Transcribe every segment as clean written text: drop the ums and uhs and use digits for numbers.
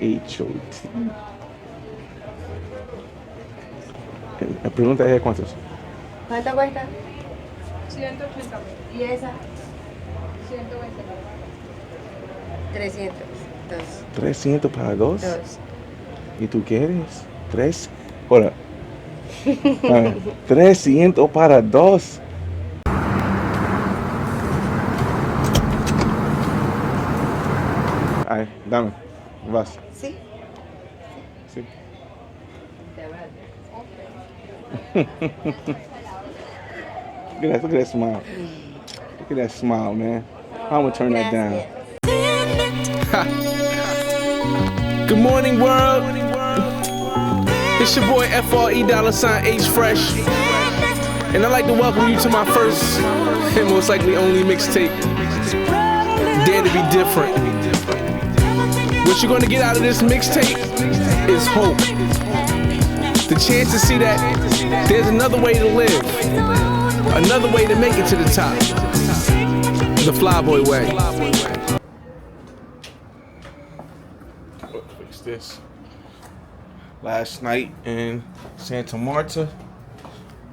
HOT. La pregunta es ¿cuántos? ¿Cuánto cuesta? 180. ¿Y esa? 120. 300. 300 para dos. Dos. ¿Y tú quieres? ¿Tres? Hola. 300 para dos. Ay, dame. Vas. ¿Sí? Sí. Look at that smile. Look at that smile, man. I'm gonna turn that down. Good morning, world. It's your boy FRE$H Fresh, and I'd like to welcome you to my first and most likely only mixtape. Dare to be different. What you're gonna get out of this mixtape is hope. The chance to see that there's another way to live, another way to make it to the top. The Flyboy way. Fix this. Last night in Santa Marta.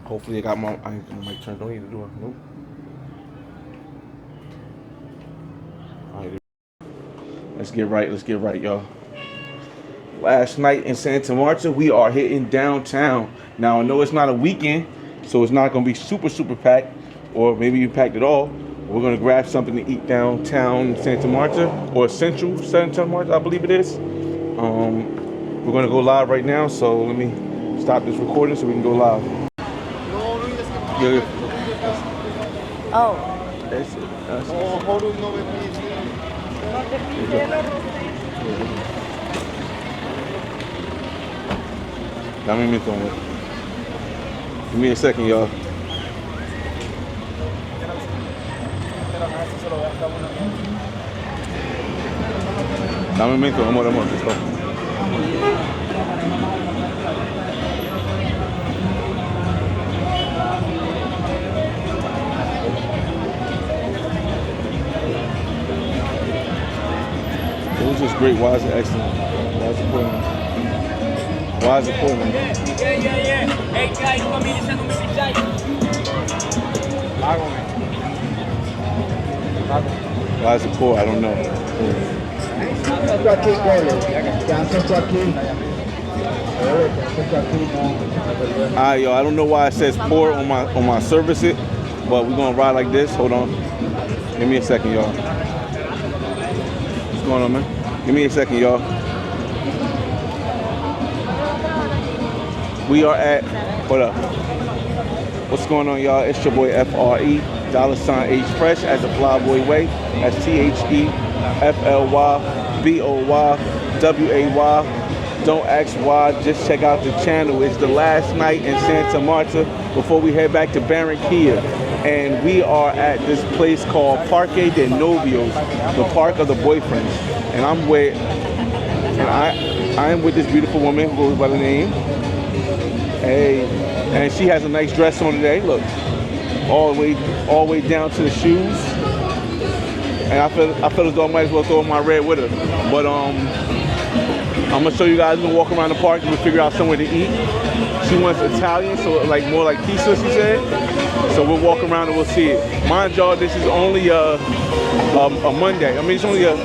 Hopefully I got my mic turned. Don't need to do it. Nope. Alright. Let's get right, y'all. Last night in Santa Marta, we are hitting downtown. Now I know it's not a weekend, so it's not gonna be super packed, or maybe you packed it all. We're gonna grab something to eat downtown Santa Marta, or Central Santa Marta, I believe it is. We're gonna go live right now, so let me stop this recording so we can go live. Yeah. Oh. That's it. Dame un minuto, amor. Give me a second, y'all. Dame un minuto, amor, por favor. It was just great. Why is it excellent? Why is it important? Why is it important? Yeah. Hey guys, come in and Why is it poor? I don't know. Alright, yo, I don't know why it says poor on my service it, but we're gonna ride like this. Hold on. Give me a second, y'all. What's going on, man? Give me a second, y'all. We are at, hold up. What's going on, y'all? It's your boy FRE$H Fresh at the Flyboy Way. That's THEFLYBOYWAY. Don't ask why, just check out the channel. It's the last night in Santa Marta before we head back to Barranquilla. And we are at this place called Parque de Novios, the park of the boyfriends. And I am with this beautiful woman who goes by the name. Hey, and she has a nice dress on today. Look, all the way down to the shoes. And I feel as though I might as well throw my red with her. But I'm gonna show you guys. We'll walk around the park and we'll figure out somewhere to eat. She wants Italian, so like more like pizza, she said. So we'll walk around and we'll see it. Mind y'all, this is only a Monday. I mean, it's only a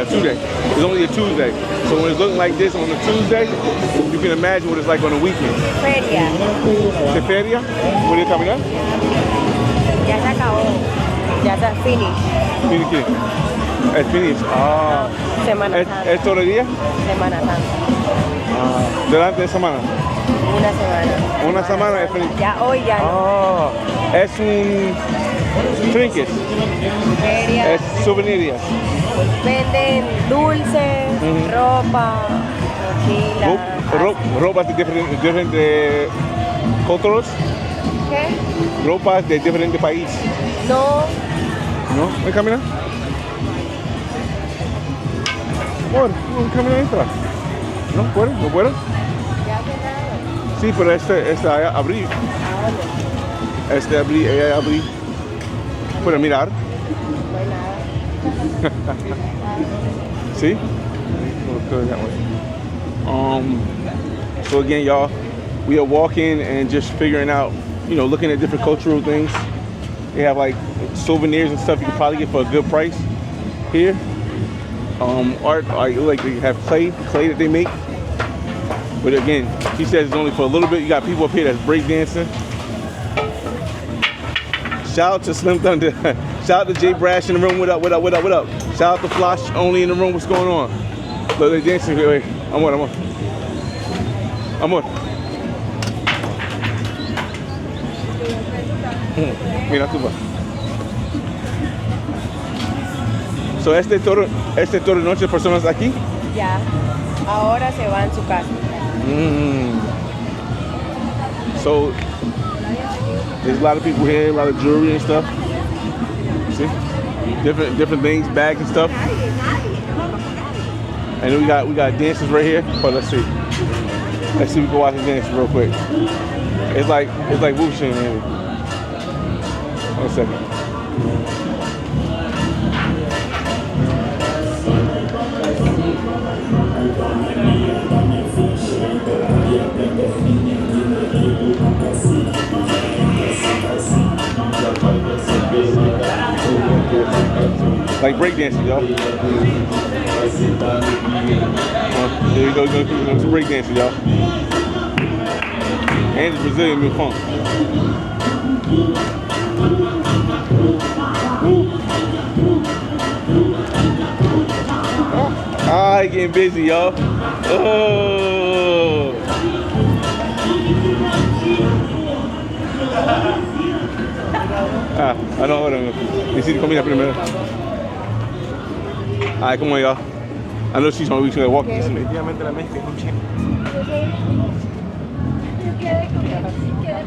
Tuesday. It's only a Tuesday. So when it's looking like this on a Tuesday, you can imagine what it's like on a weekend. Feria. ¿De feria? ¿Puede ir a caminar? Ya se acabó. Ya se finish. ¿Finish qué? Es finish. Ah. Semana Santa. ¿Es todo el día? Semana Santa. Ah. ¿Delante de semana? Una semana. Una semana es finish. Ya hoy ya no. Ah. Es un trinkets. Feria. Es souvenirs. Venden dulces, ropa, mochilas. Ropas de diferentes culturas. ¿Qué? Ropas de diferentes países. No. ¿No? ¿Me camina? Amor, ¿no camina ahí atrás? ¿No puedo? ¿No puedo? Ya cerraron. Sí, pero este abrí. ¿A dónde? Este abrí, ella abrí. ¿Puedo mirar? No hay nada. ¿Sí? Good that way. So again, y'all, we are walking and just figuring out, you know, looking at different cultural things. They have like souvenirs and stuff you can probably get for a good price here. Art, like they have clay that they make. But again, he says it's only for a little bit. You got people up here that's breakdancing. Shout out to Slim Thunder. Shout out to Jay Brash in the room. What up, what up, what up, what up? Shout out to Flosh only in the room. What's going on? Look, they're dancing. Wait, I'm on. Mira tú, va. So este todo noche personas aquí? Ya. Ahora se va en su casa. So there's a lot of people here, a lot of jewelry and stuff. See? Different things, bags and stuff. And then we got dances right here. But let's see if we can watch the dance real quick. It's like whooshing, man. 1 second. Like breakdancing, y'all. There you go, some breakdancing, y'all. And it's Brazilian new funk. Ah, getting busy, y'all. Oh. No, hold on. Necesito comida primero. Alright, come on, y'all. I know she's on. We should walk. Definitivamente la mezcla es un chingo.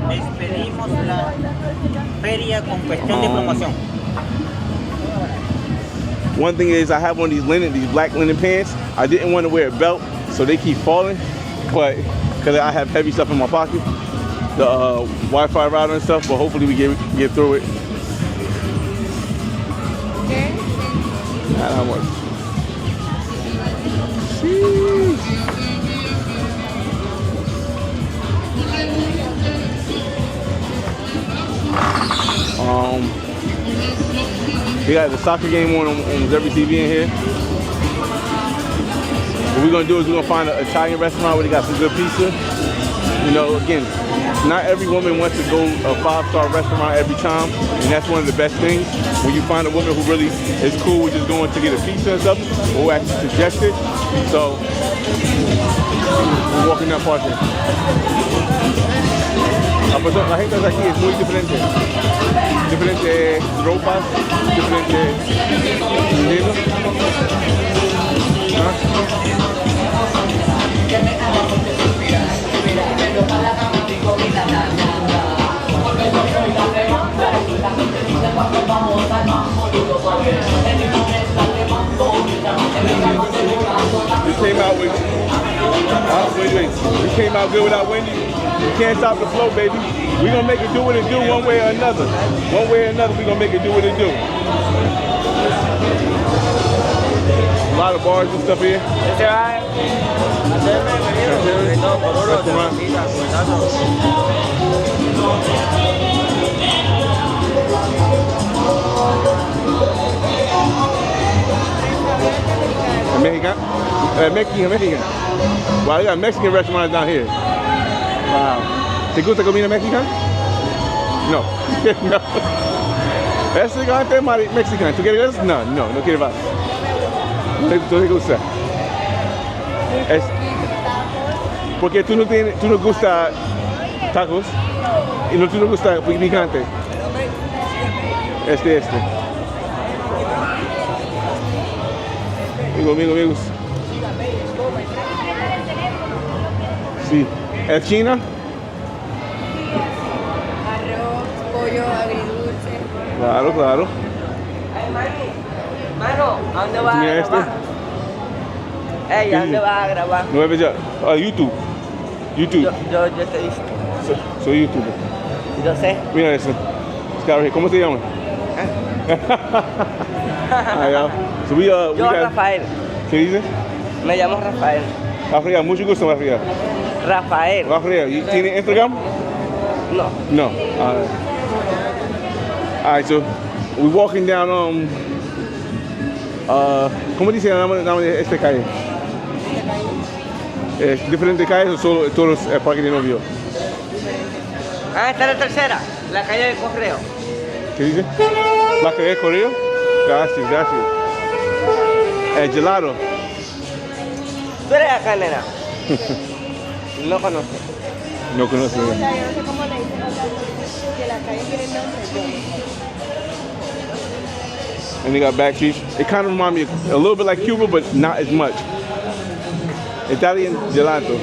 Despedimos la feria con cuestión de promoción. One thing is, I have one of these black linen pants. I didn't want to wear a belt, so they keep falling. But because I have heavy stuff in my pocket, the Wi-Fi router and stuff. But hopefully we get through it. Not how much. They got the soccer game on every TV in here. What we're gonna do is we're gonna find an Italian restaurant where they got some good pizza. You know, again, not every woman wants to go a 5-star restaurant every time, and that's one of the best things. When you find a woman who really is cool with just going to get a pizza and stuff, or who actually suggests it. So we're walking that part here. La gente de aquí es muy diferente. Diferentes ropas, diferentes estilos. You came out with, wait. You came out good without Wendy. You can't stop the flow, baby. We're gonna make it do what it do one way or another. One way or another, we're gonna make it do what it do. A lot of bars and stuff here. Mexican. Wow, they got Mexican restaurants down here. Wow. ¿Te gusta comida mexicana? No. No. ¿Es gigante mexicano? ¿Tú quieres eso? No quiero más. ¿Tú te gusta? Porque tú no gusta tacos y tú no gusta picante. Este. Amigos. Sí. ¿Es China? Arroz, pollo, agridulce. Claro. Mano, ¿a dónde vas a Mira grabar? ¿A dónde vas a grabar? No es ya. YouTube. Yo te he visto. Soy YouTuber. Yo sé. Mira eso. ¿Cómo se llama? Yo Rafael. ¿Qué dice? Me llamo Rafael. Rafael, mucho gusto, Rafael. Rafael. Rafael, ¿tiene Instagram? No. No. All right, so we're walking down, ¿cómo dice el nombre de esta calle? ¿Diferentes calles o solo todos el Parque de Novios? Ah, esta es la tercera, la calle del Correo. ¿Qué dice? ¿La calle de Correo? Gracias, gracias. El gelato. ¿Tú eres acá, nena? No conozco. No conoce. O sea, yo no sé cómo le dicen, o sea, que la calle tiene nombre. And they got back streets. It kind of reminds me a little bit like Cuba, but not as much. Italian gelato.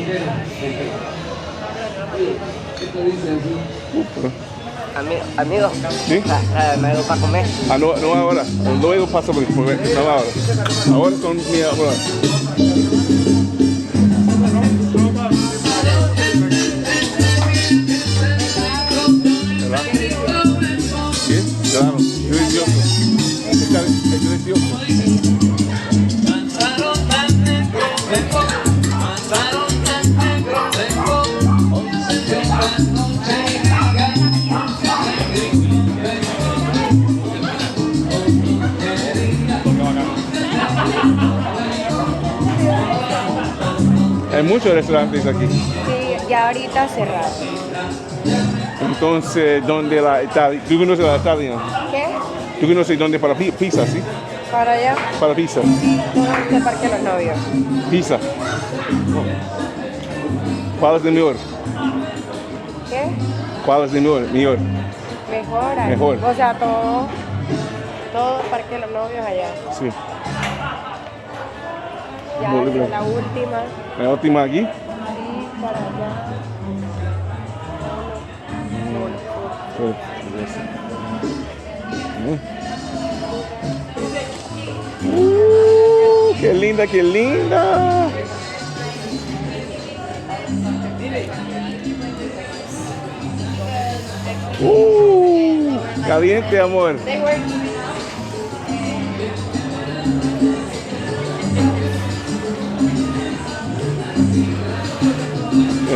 Amigo, ¿Sí? me algo para comer. No ahora. Luego pasa por no ahora. Ahora con mi ahora. ¿Verdad? ¿Sí? Claro. Es delicioso. Es delicioso. Hay muchos restaurantes aquí. Sí, ya ahorita cerrado. Entonces, ¿dónde la Italia? ¿Tú conoces la Italia? ¿Qué? ¿Tú conoces dónde para pizza, sí? Para allá, Para pizza. todo este Parque de los Novios. Pizza. ¿Cuál es el mejor? ¿Qué? ¿Cuál es el mejor? Mejor. Ahí. Mejor. O sea, todo el Parque de los Novios allá. Sí. Ya Muy bien. la última. La última aquí. Sí, para allá. Qué linda, qué linda. Caliente, amor. Qué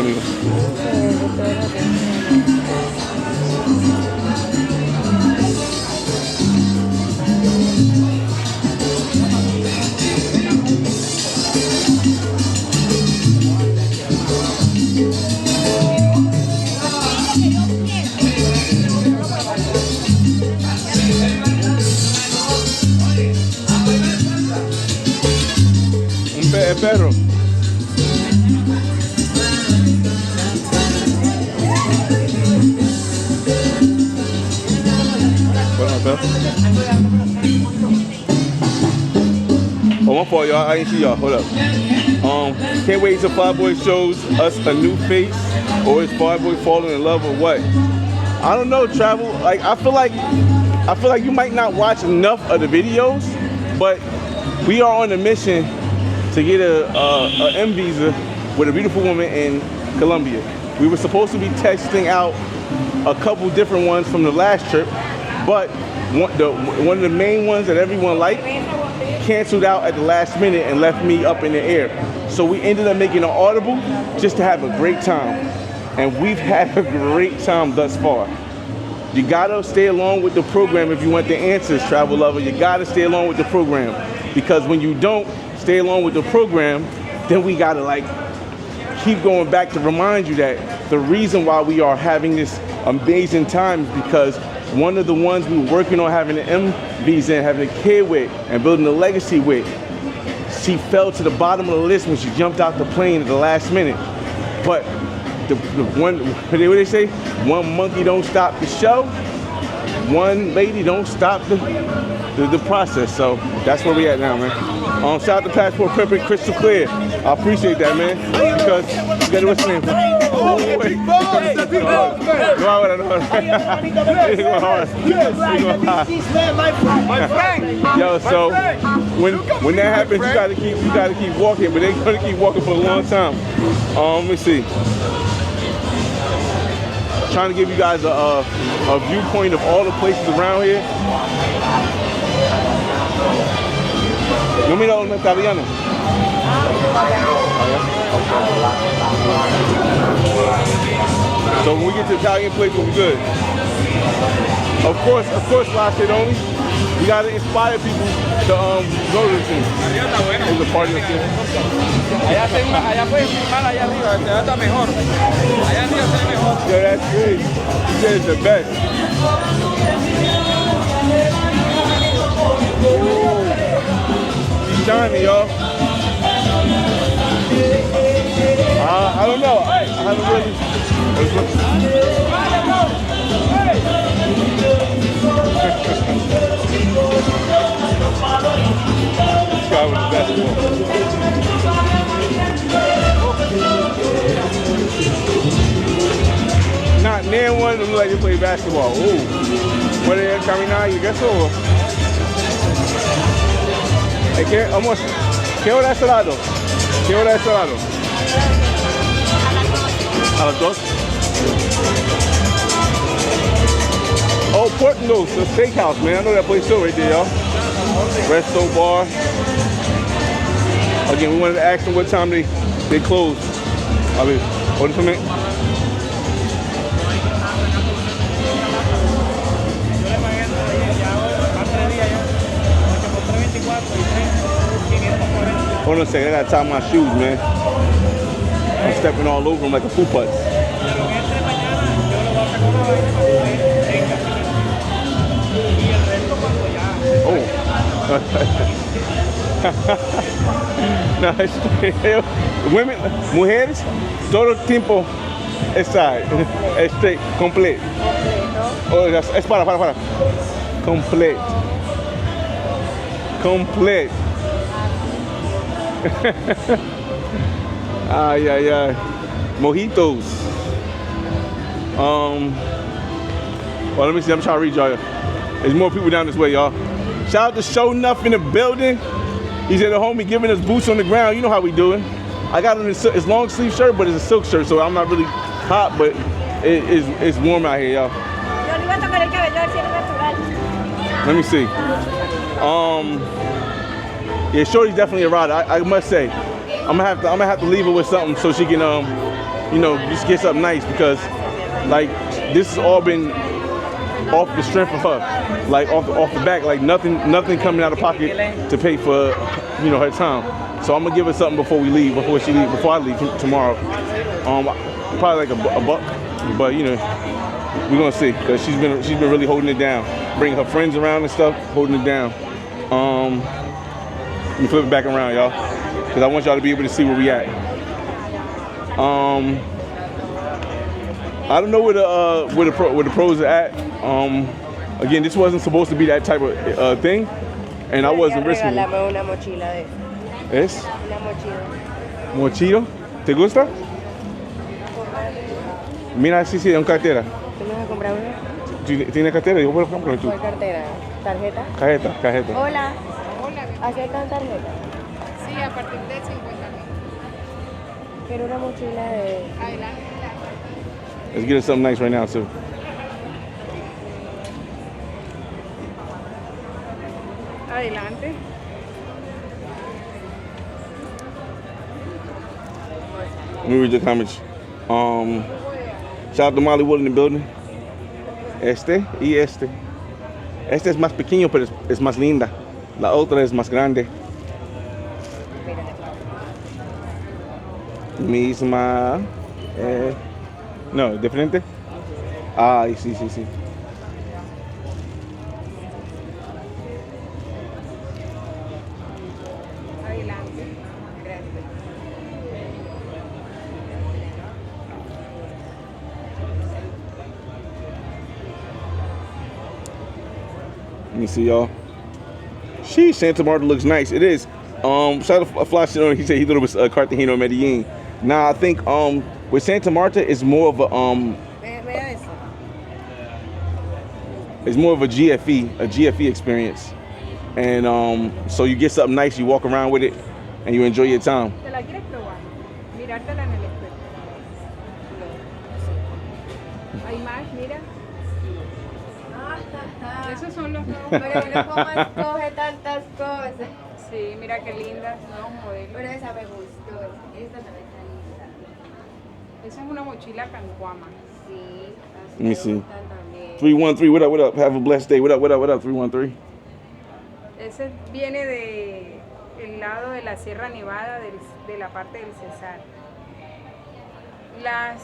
lindo. El perro. Bueno, perro. One for y'all. I ain't see y'all. Hold up. Can't wait till Fly Boy shows us a new face, or is Fly Boy falling in love or what? I don't know. Travel. Like I feel like you might not watch enough of the videos, but we are on a mission to get a M visa with a beautiful woman in Colombia. We were supposed to be testing out a couple different ones from the last trip, but one of the main ones that everyone liked canceled out at the last minute and left me up in the air. So we ended up making an audible just to have a great time. And we've had a great time thus far. You gotta stay along with the program if you want the answers, travel lover. You gotta stay along with the program, because when you don't stay along with the program, then we gotta like keep going back to remind you that the reason why we are having this amazing time is because one of the ones we were working on having an M visa and having a kid with and building a legacy with, she fell to the bottom of the list when she jumped out the plane at the last minute. But the one, what they say? One monkey don't stop the show. One lady don't stop the process. So that's where we at now, man. Shout out to Passport Perfect, crystal clear. I appreciate that, man. Because you got to what's the name? No ahora, no ahora. Yo, so when that happens, you gotta keep walking, but they're gonna keep walking for a long time. Let me see. Trying to give you guys a viewpoint of all the places around here. No mira una italiana. So when we get to the Italian place, we'll be good. Of course, last hit only. We gotta inspire people to go to the thing. It's a party of things. Allá puedes filmar allá arriba, te da mejor. Allá arriba se ve mejor. Yeah, that's great. He said it's the best. He's shining, y'all. I don't know. I haven't really. This guy was the best one. Not near one of them look like they play basketball. Ooh. What are they caminar? You guess so? ¿Qué hora es el lado? ¿Qué hora es el lado? A las 2. Oh, Portno's, the steakhouse, man. I know that place too right there, y'all. Resto bar. Again, we wanted to ask them what time they close. A ver, hold it for me. Hold on a second, I gotta tie my shoes, man. I'm stepping all over them like a poop putz. Oh. No, women, mujeres, todo el tiempo está completo. Oh, es para. Completo. Ay. Mojitos. Well, let me see. I'm trying to read y'all. There's more people down this way, y'all. Shout out to Show Enough in the building. He's at the homie giving us boots on the ground. You know how we do it. I got on this long sleeve shirt, but it's a silk shirt, so I'm not really hot, but it's warm out here, y'all. Let me see. Yeah, Shorty's definitely a rider. I must say, I'm gonna have to leave her with something so she can just get something nice, because like this has all been off the strength of her, like off the back, like nothing coming out of pocket to pay for her time. So I'm gonna give her something before we leave, before I leave tomorrow. Probably like a buck, but we're gonna see, because she's been really holding it down, bringing her friends around and stuff, holding it down. Let me flip it back around, y'all, because I want y'all to be able to see where we at. I don't know where the pros are at. Again, this wasn't supposed to be that type of thing, and I wasn't risking it. Una mochila de ¿Es? una mochila. ¿Mochilo? ¿Te gusta? Mira, sí, un cartera. ¿Tú me vas a comprar una? ¿Tienes cartera? Yo puedo comprar tú. ¿Cuál cartera? ¿Tarjeta? Cajeta. Hola. Hola, ¿Aceptan tarjeta? sí, a partir de 50.000. Quiero una mochila de... Adelante. Let's get us something nice right now, too. Adelante. Let me read the comments. Shout out to Molly Wood in the building. Este y este. Este es más pequeño, pero es más linda. La otra es más grande. Misma. No, diferente. Ay, sí. Adelante. Gracias. Let me see, y'all. Santa Marta looks nice. It is. Shout out to Flash. He said he thought it was Cartagena or Medellin. Nah, I think with Santa Marta, it's more of a it's more of a GFE experience, and so you get something nice, you walk around with it, and you enjoy your time. ¿Te la quieres probar? Mirártela en el espejo. Hay más, mira. Esos son los nuevos. Pero uno como escoge tantas cosas. Sí, mira qué lindas, nuevos modelos. Pero esa me gustó. Esta también está linda. Esa es una mochila cancuama. Sí, así Let me me see. gustan también. 313, what up, what up? Have a blessed day. What up, what up, what up? 313. Ese viene de el lado de la Sierra Nevada de la parte del Cesar. Las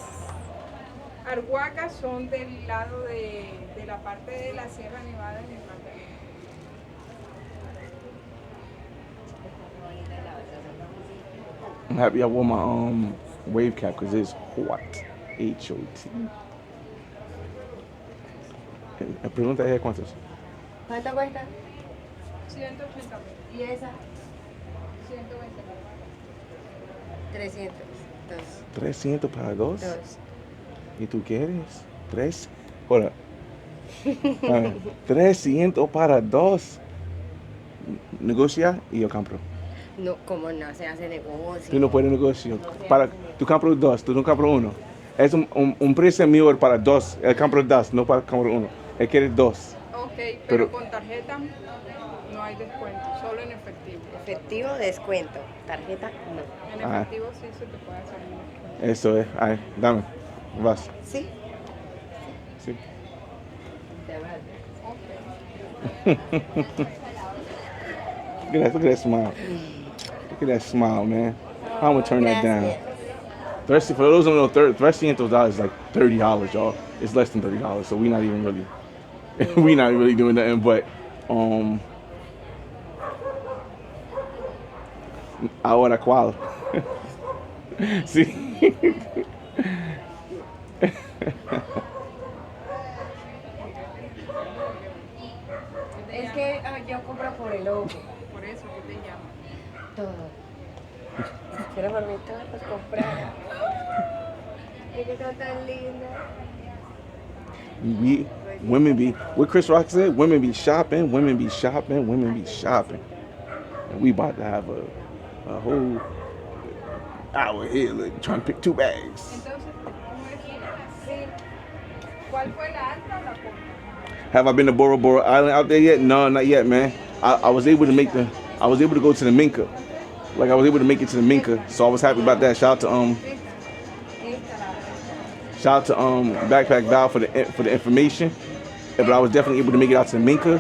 arhuacas son del lado de la parte de la Sierra Nevada en el Magdalena. I'm happy I wore my wave cap because it's hot. H-O-T. Pregunta ella cuántos. ¿Cuánto cuesta? 180.000, ¿Y esa? 120.000. 300. Dos. 300 para dos. Dos. ¿Y tú quieres? ¿Tres? Hola. 300 para dos. Negocia y yo compro. No, como no se hace negocio. Tú no puedes negociar. Tú compras dos, tú no compras uno. Es un precio mío para dos. Él compra dos, no para comprar uno. Él quiere dos. Ok, Pero- pero con tarjeta no hay descuento, solo en efectivo. Efectivo, descuento. Tarjeta, no. En Ah. efectivo sí se te puede hacer un descuento. Eso es. Ay, dame. Vas. ¿Sí? Sí. Look at that smile. Look at that smile, man. I'm gonna turn that down. Gracias. For those who don't know, $300 is like $30, y'all. It's less than $30, so we're not even really, we're not really doing nothing. But, ahora cuál? Sí. Es que yo compro por el ojo. Por eso que te llamo. Todo. Quiero por mí todo, pues comprar. Es que son tan lindas. Women be, what Chris Rock said, women be shopping, women be shopping, women be shopping. And we about to have a whole hour here like, trying to pick two bags. Entonces, ¿cómo es? Sí. ¿Cuál fue la alta o la corta? Have I been to Bora Bora Island out there yet? No, not yet, man. I was able to I was able to go to the Minka. Like I was able to make it to the Minka, so I was happy about that. Shout out to Backpack Val for the information. But I was definitely able to make it out to the Minka.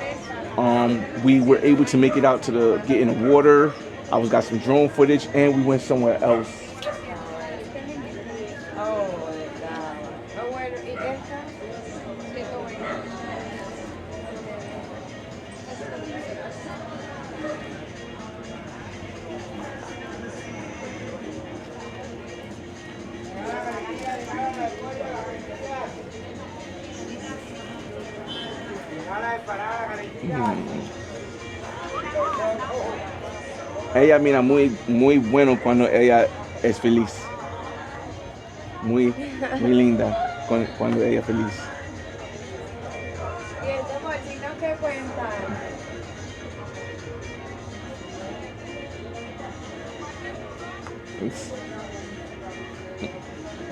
We were able to make it out to get in the water. Got some drone footage, and we went somewhere else. Oh, verdad. Oh, bueno, ¿y esta? 120. Ella mira muy bueno cuando ella es feliz. Muy linda cuando ella es feliz. ¿Y estos bolsitos qué cuentan? Oops.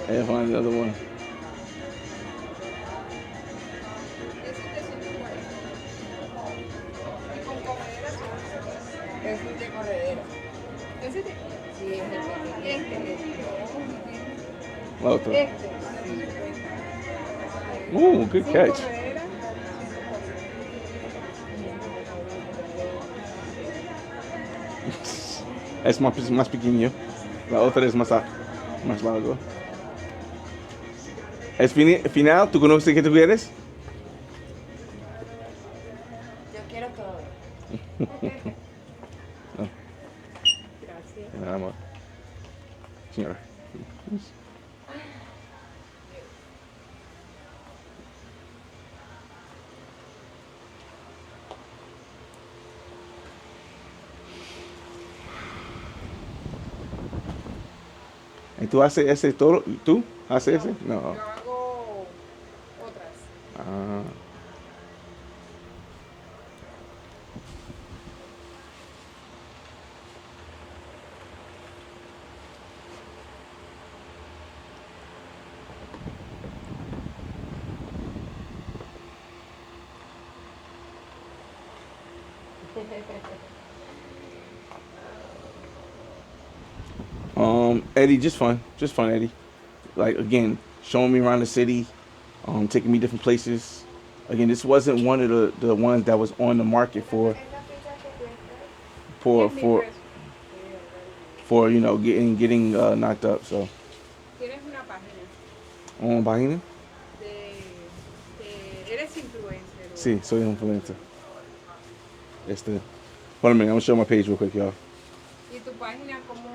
Ella found another one. Ese es de 140. Y con comedera Es un de corredera. ¿Ese de? Sí, es el que La otra. Este. Ooh, good Sin catch. corredera. Es más pequeño. La otra es más largo. Es final. ¿Tú conoces qué tú quieres? Yo quiero todo. Gracias. Nada más. Señora. ¿Y tú haces ese todo? ¿Tú haces ese? No. Yo hago otras. Ah. Eddie, just fun, Eddie. Like again, showing me around the city, taking me different places. Again, this wasn't one of the ones that was on the market for you know getting knocked up. So. Tienes una página ¿Una página? eres influencer. Sí, soy influencer. Hold on a minute, I'm gonna show my page real quick, y'all. ¿Y tu página cómo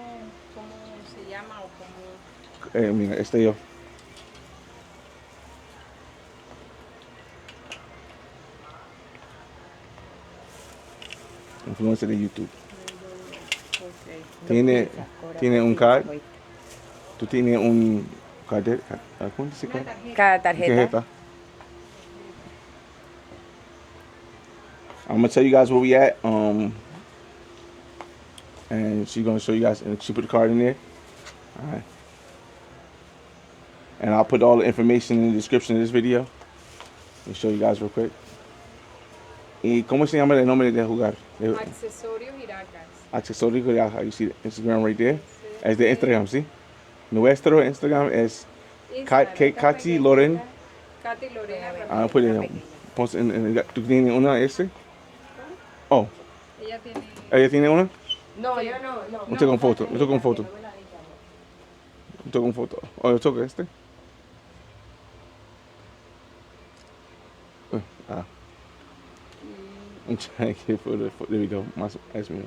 se llama o cómo? Mira, yo. Influencer de YouTube. Tiene un card. Tú tienes un card. ¿Cómo se llama? Cada tarjeta. I'm gonna tell you guys where we at. And she's gonna show you guys, and she put the card in there. All right. And I'll put all the information in the description of this video. Let me show you guys real quick. ¿Y cómo se llama el nombre del lugar? Accesorios Iracas. Accesorios Iracas. You see the Instagram right there? Es de Instagram, ¿sí? Nuestro Instagram es Katy Loren. Katy Lorena. Ah, put it ¿Tú tienes una ese? Oh. ¿Ella tiene una? No, yo no. Yo toco foto. Oh, yo toco este. I'm trying to get there we go. Es mío.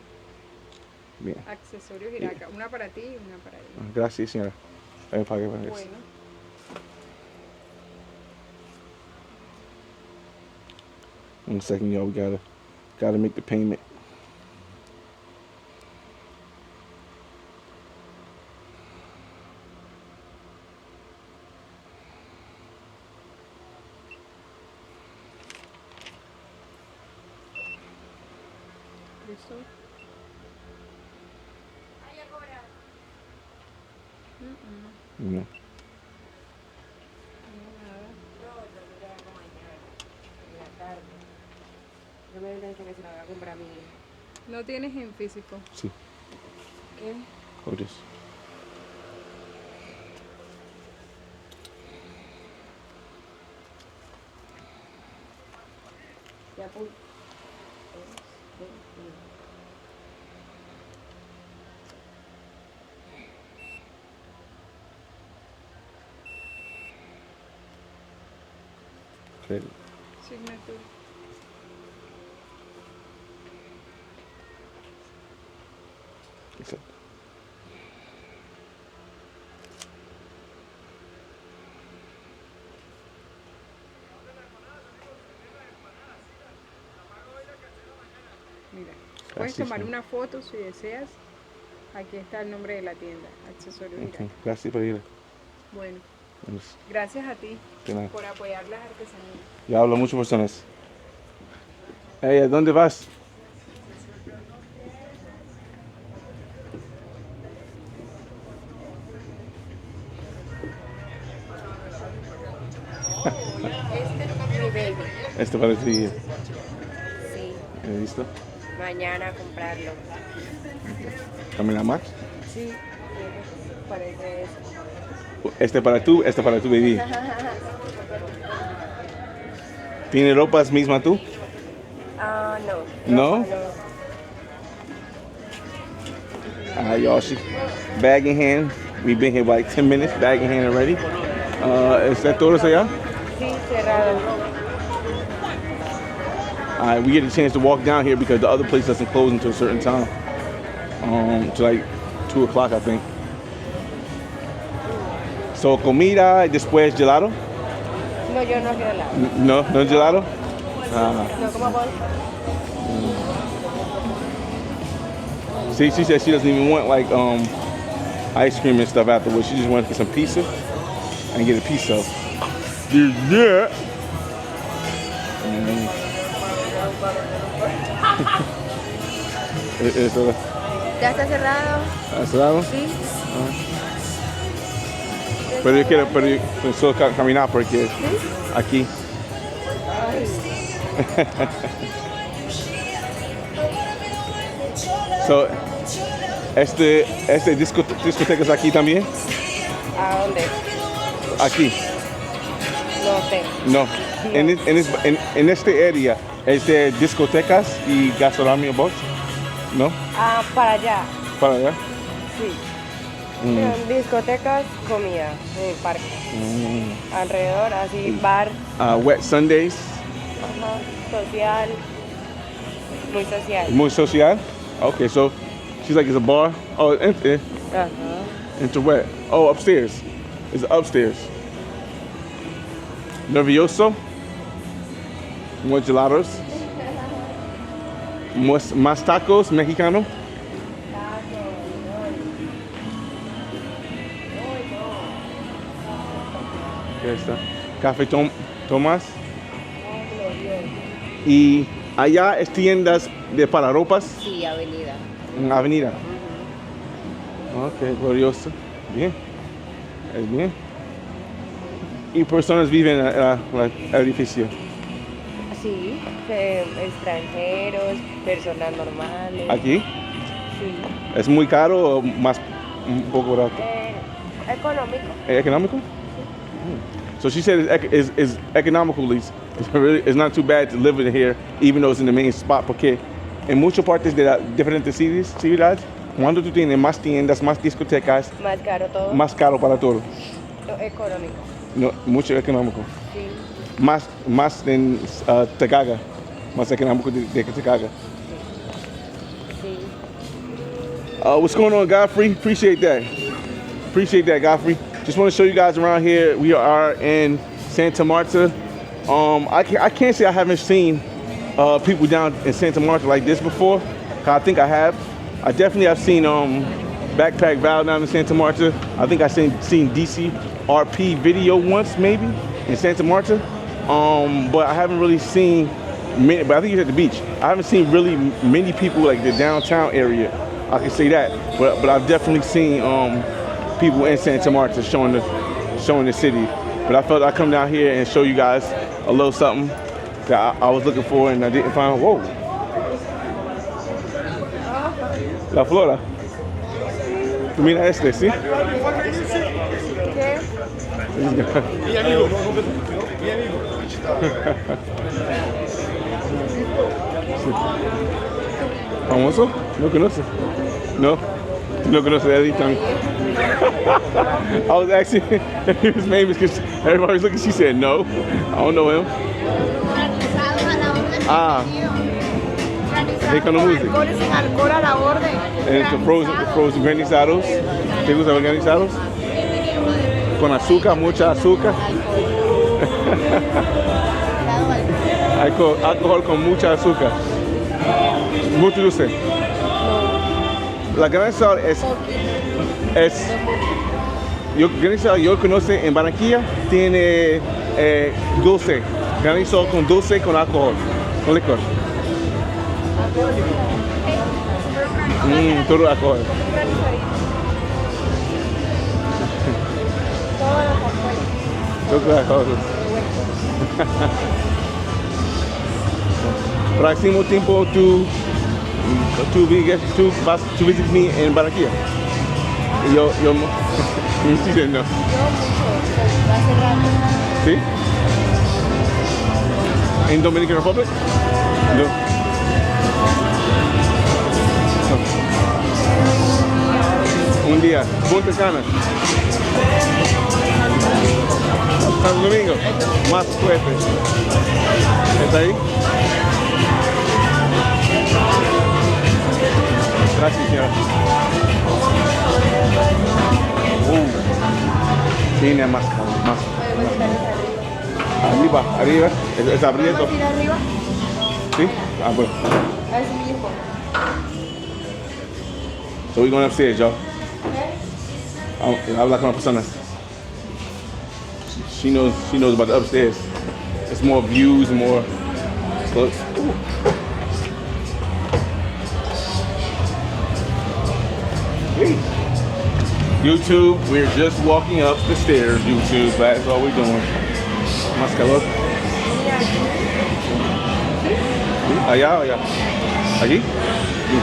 Bien. Accesorios Iraca. Una para ti y una para ella. Gracias, señora. Pague para eso. Bueno. One second, y'all. We gotta make the payment. ¿Listo? No. Yo me dije que se la voy a comprar a mi hija. ¿No tienes en físico? Sí. ¿Qué? Hold this. Ya puse. Credit. Signature. Exacto. Mira, puedes Gracias, tomar señor. una foto si deseas. Aquí está el nombre de la tienda, Accesorios Iraca. Okay. Gracias por ir. Bueno, gracias a ti De nada. por apoyar las artesanías. Ya hablo muchas personas. Hey, ¿a dónde vas? Mi baby. Esto para ti. Sí. ¿Listo? Mañana a comprarlo. ¿Camina más? Sí. Parece eso. Este para tu baby. ¿Tiene ropas misma tú? Ah, no. No? Y'all, bag in hand. We've been here for like 10 minutes, bag in hand already. ¿Está todo eso allá? Sí, cerrado. We get a chance to walk down here because the other place doesn't close until a certain time. To like 2 o'clock, I think. So, comida, después gelato? No, yo no quiero helado. No gelato? No, como por... See, she said she doesn't even want like ice cream and stuff afterwards. She just wants to get some pizza and get a pizza. Yeah. ¿Ya está cerrado? ¿Cerrado? Sí. Pero yo quiero solo caminar porque aquí. So, discotecas aquí también. ¿A dónde? Aquí. No sé. No. En este área es de discotecas y gastronomía, vos. ¿No? Ah, para allá. Para allá. Sí. Discotecas, comida en el parque. Alrededor, así, bar. Wet Sundays. Ajá. Social. Muy social. Muy social. Okay, so she's like, it's a bar. Oh, Ajá. into where? Oh, upstairs. It's upstairs. Novioso. More gelatos. Más tacos mexicano. Ahí está. Café Tomás. Y allá es tiendas de pararopas. Sí, avenida. En avenida. Ok, glorioso. Bien. Es bien. Y personas viven en el edificio. Sí, extranjeros, personas normales. ¿Aquí? Sí. ¿Es muy caro o más un poco barato? Económico. Economical? So she said it's economically, it's not too bad to live in here, even though it's in the main spot, porque en muchas partes de las diferentes ciudades, cuando tú tienes más tiendas, más discotecas, Más caro todo. más caro para todo. Económico. No, mucho económico. Sí. Más en Tecaga, más económico de Tecaga. Sí. What's going on, Godfrey? Appreciate that. Appreciate that, Godfrey. Just want to show you guys around here. We are in Santa Marta. I can't say I haven't seen people down in Santa Marta like this before. I think I have. I definitely have seen Backpack Val down in Santa Marta. I think I seen DCRP video once maybe in Santa Marta. But I haven't really seen many, but I think he's at the beach. I haven't seen really many people like the downtown area. I can say that. But I've definitely seen people in Santa Marta showing the city. But I felt I'd come down here and show you guys a little something that I was looking for and I didn't find. Whoa. La Flora. Tú mira este, ¿sí? ¿Qué? ¿Famoso? ¿No conoce? No. No conoce a Eddie también. I was asking if his name is because everybody was looking. She said no. I don't know him. Ah. ¿Y con la música? Alcoholes sin alcohol a la orden. Frozen granizados. ¿Te gustan los granizados? Con azúcar, mucha azúcar. Alcohol con mucha azúcar. Mucho dulce. La granizada granizado yo conozco en Barranquilla, tiene dulce, granizado con dulce con alcohol, con licor. Todo alcohol. Todo alcohol. Próximo tiempo tú vas to visit me en Barranquilla. Y yo sí, no. Yo mucho, hace rato. ¿Sí? ¿En Dominican Republic? No. Un día, Punta Cana. Santo Domingo, más fuerte. ¿Está ahí? Gracias, señora. Tiene más. Arriba. ¿Es abriendo? ¿Vamos a ir arriba? ¿Sí? Ah, bueno. A ese mismo. So we're going upstairs, y'all. Habla con las personas. She knows about the upstairs. It's more views, more looks. Hey. YouTube, we're just walking up the stairs, YouTube. That's all we're doing. Más calor. Allá. ¿Allí? Sí.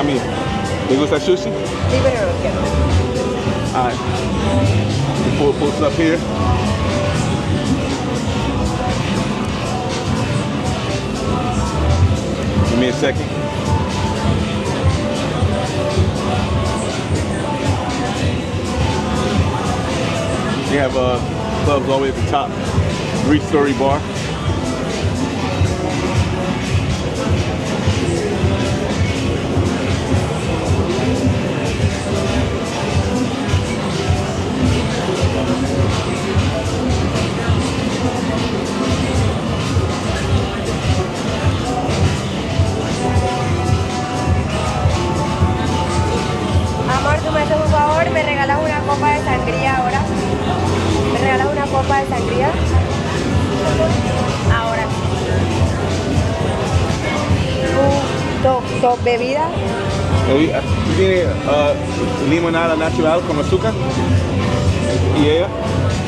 hija mía. ¿Te gusta el sushi? Sí, pero no quiero. Alright. Pull it up here. Give me a second. You have clubs all the way at the top. 3-story bar. Amor, tú me haces un favor, me regalas una copa de sangría ahora. ¿Me regalas una copa de sangría? Ahora. ¿Tu bebida? ¿Tú tienes limonada natural con azúcar? ¿Y ella?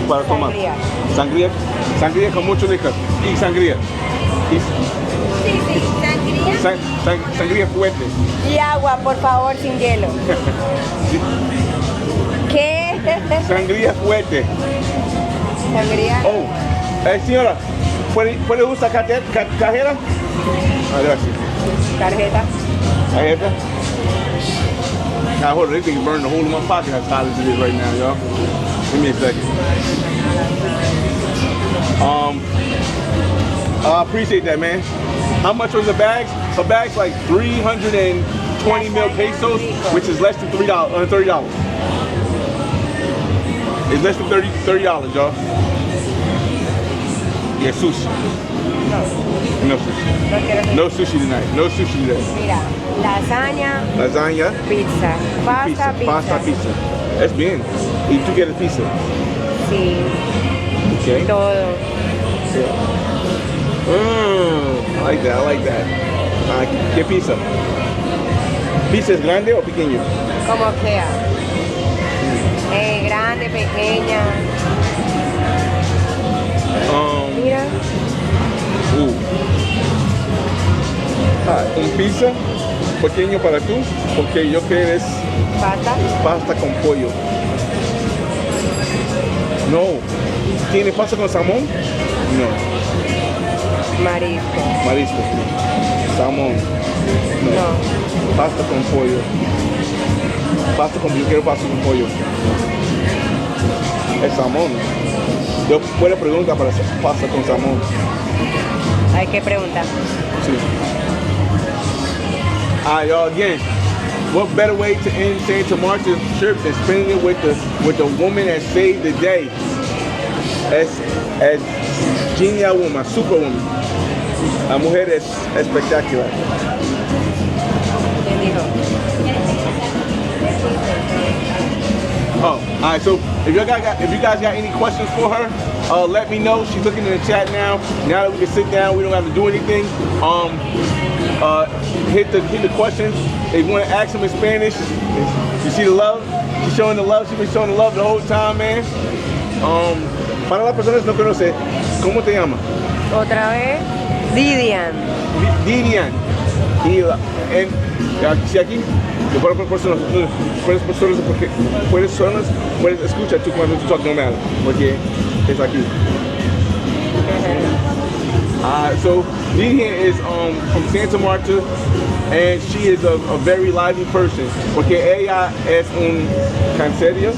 Para tomar. Sangría. Sangría. Sangría con mucho licor. Y sangría. Sí, sangría. Sangría fuerte. Y agua, por favor, sin hielo. ¿Qué? Sangría fuerte. Sangría. Oh, señora, ¿puede usar cajera? Ah, gracias. Tarjeta. Cajeta. God, hold on, this thing burned the whole of my pocket as hot as it is right now, y'all. Give me a second. I appreciate that, man. How much was the bags? The bag's like 320 mil pesos, which is less than $30. It's less than $30, y'all. Yeah, sushi. No sushi. No sushi tonight. No sushi today. Mira, lasaña, Lasagna. pizza, pasta, pizza. Pasta, pizza. Es bien. ¿Y tú quieres pizza? Sí, Okay. todo. I like that. I like that. ¿Qué pizza? ¿Pizza es grande o pequeño? Como sea. Grande, pequeña. Mira. Un pizza pequeño para tú, porque yo quiero es Pasta. pasta con pollo. No. ¿Tiene pasta con salmón? No. Marisco. Marisco. Salmón. No. Pasta con pollo. Yo quiero pasta con pollo. El salmón. Yo puedo preguntar para hacer pasta con salmón. Hay que preguntar. Sí. Alright, y'all, again, what better way to end Santa Marta trip than spending it with the woman that saved the day? As genial woman, superwoman. La mujer es espectacular. ¿Quién dijo? Oh, all right. So if you guys got any questions for her, let me know. She's looking in the chat now. Now that we can sit down, we don't have to do anything. Hit the questions. If you want to ask them in Spanish, you see the love. She's showing the love. She's been showing the love the whole time, man. Para las personas que no conocen, ¿cómo te llamas? Otra vez. Didian. Didian. Y si aquí, puedes escuchar tú cuando tú tocas normal, porque es aquí. So Didian is from Santa Marta, and she is a very lively person, porque ella es un cancerio.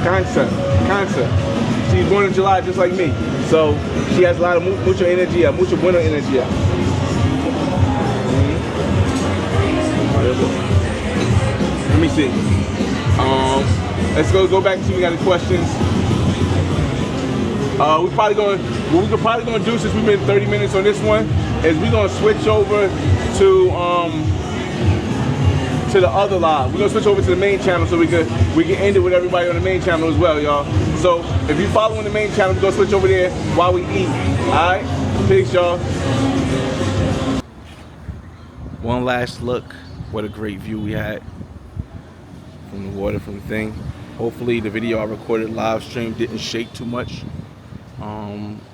Cancer. She's born in July, just like me. So she has a lot of mucha energía, mucha buena energía. Let me see. Let's go back and see if we got any questions. What we're probably gonna do, since we've been 30 minutes on this one, is we're gonna switch over to the other live. We're gonna switch over to the main channel so we can end it with everybody on the main channel as well, y'all. So if you're following the main channel, we're gonna switch over there while we eat. Alright? Peace, y'all. One last look. What a great view we had from the water, from the thing. Hopefully the video I recorded live stream didn't shake too much,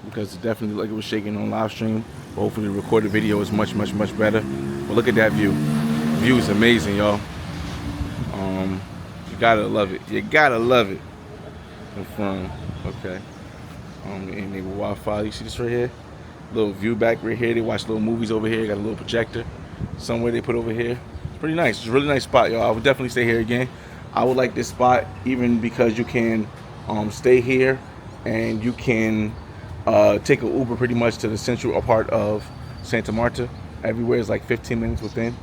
because it definitely looked like it was shaking on live stream. But hopefully the recorded video is much better. But look at that view. view is amazing, y'all. You gotta love it. You gotta love it. Confirm. Okay. Enable Wi-Fi. You see this right here? Little view back right here. They watch little movies over here. Got a little projector somewhere they put over here. Pretty nice. It's a really nice spot, y'all. I would definitely stay here again. I would like this spot even because you can stay here and you can take an Uber pretty much to the central part of Santa Marta. Everywhere is like 15 minutes within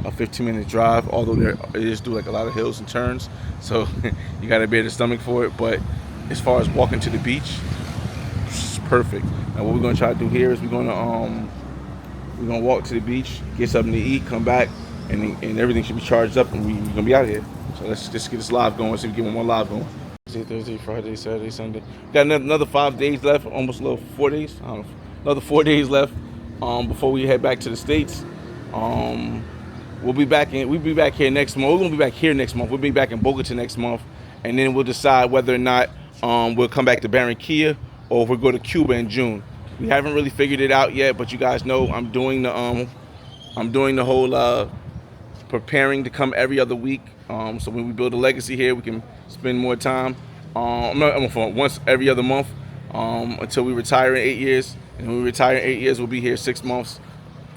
a 15-minute drive, although it is do like a lot of hills and turns, so you gotta bear the stomach for it. But as far as walking to the beach, it's perfect. Now what we're gonna try to do here is we're gonna walk to the beach, get something to eat, come back, and everything should be charged up, and we're gonna be out of here. So let's just get this live going. So we get one more live going. Thursday, Friday, Saturday, Sunday. We got another 5 days left, almost a little 4 days. I don't know, another 4 days left before we head back to the States. We'll be back here next month. We're gonna be back here next month. We'll be back in Bogota next month, and then we'll decide whether or not we'll come back to Barranquilla or if we'll go to Cuba in June. We haven't really figured it out yet, but you guys know I'm doing the whole preparing to come every other week. So when we build a legacy here, we can spend more time. Once every other month until we retire in 8 years. And when we retire in 8 years, we'll be here 6 months,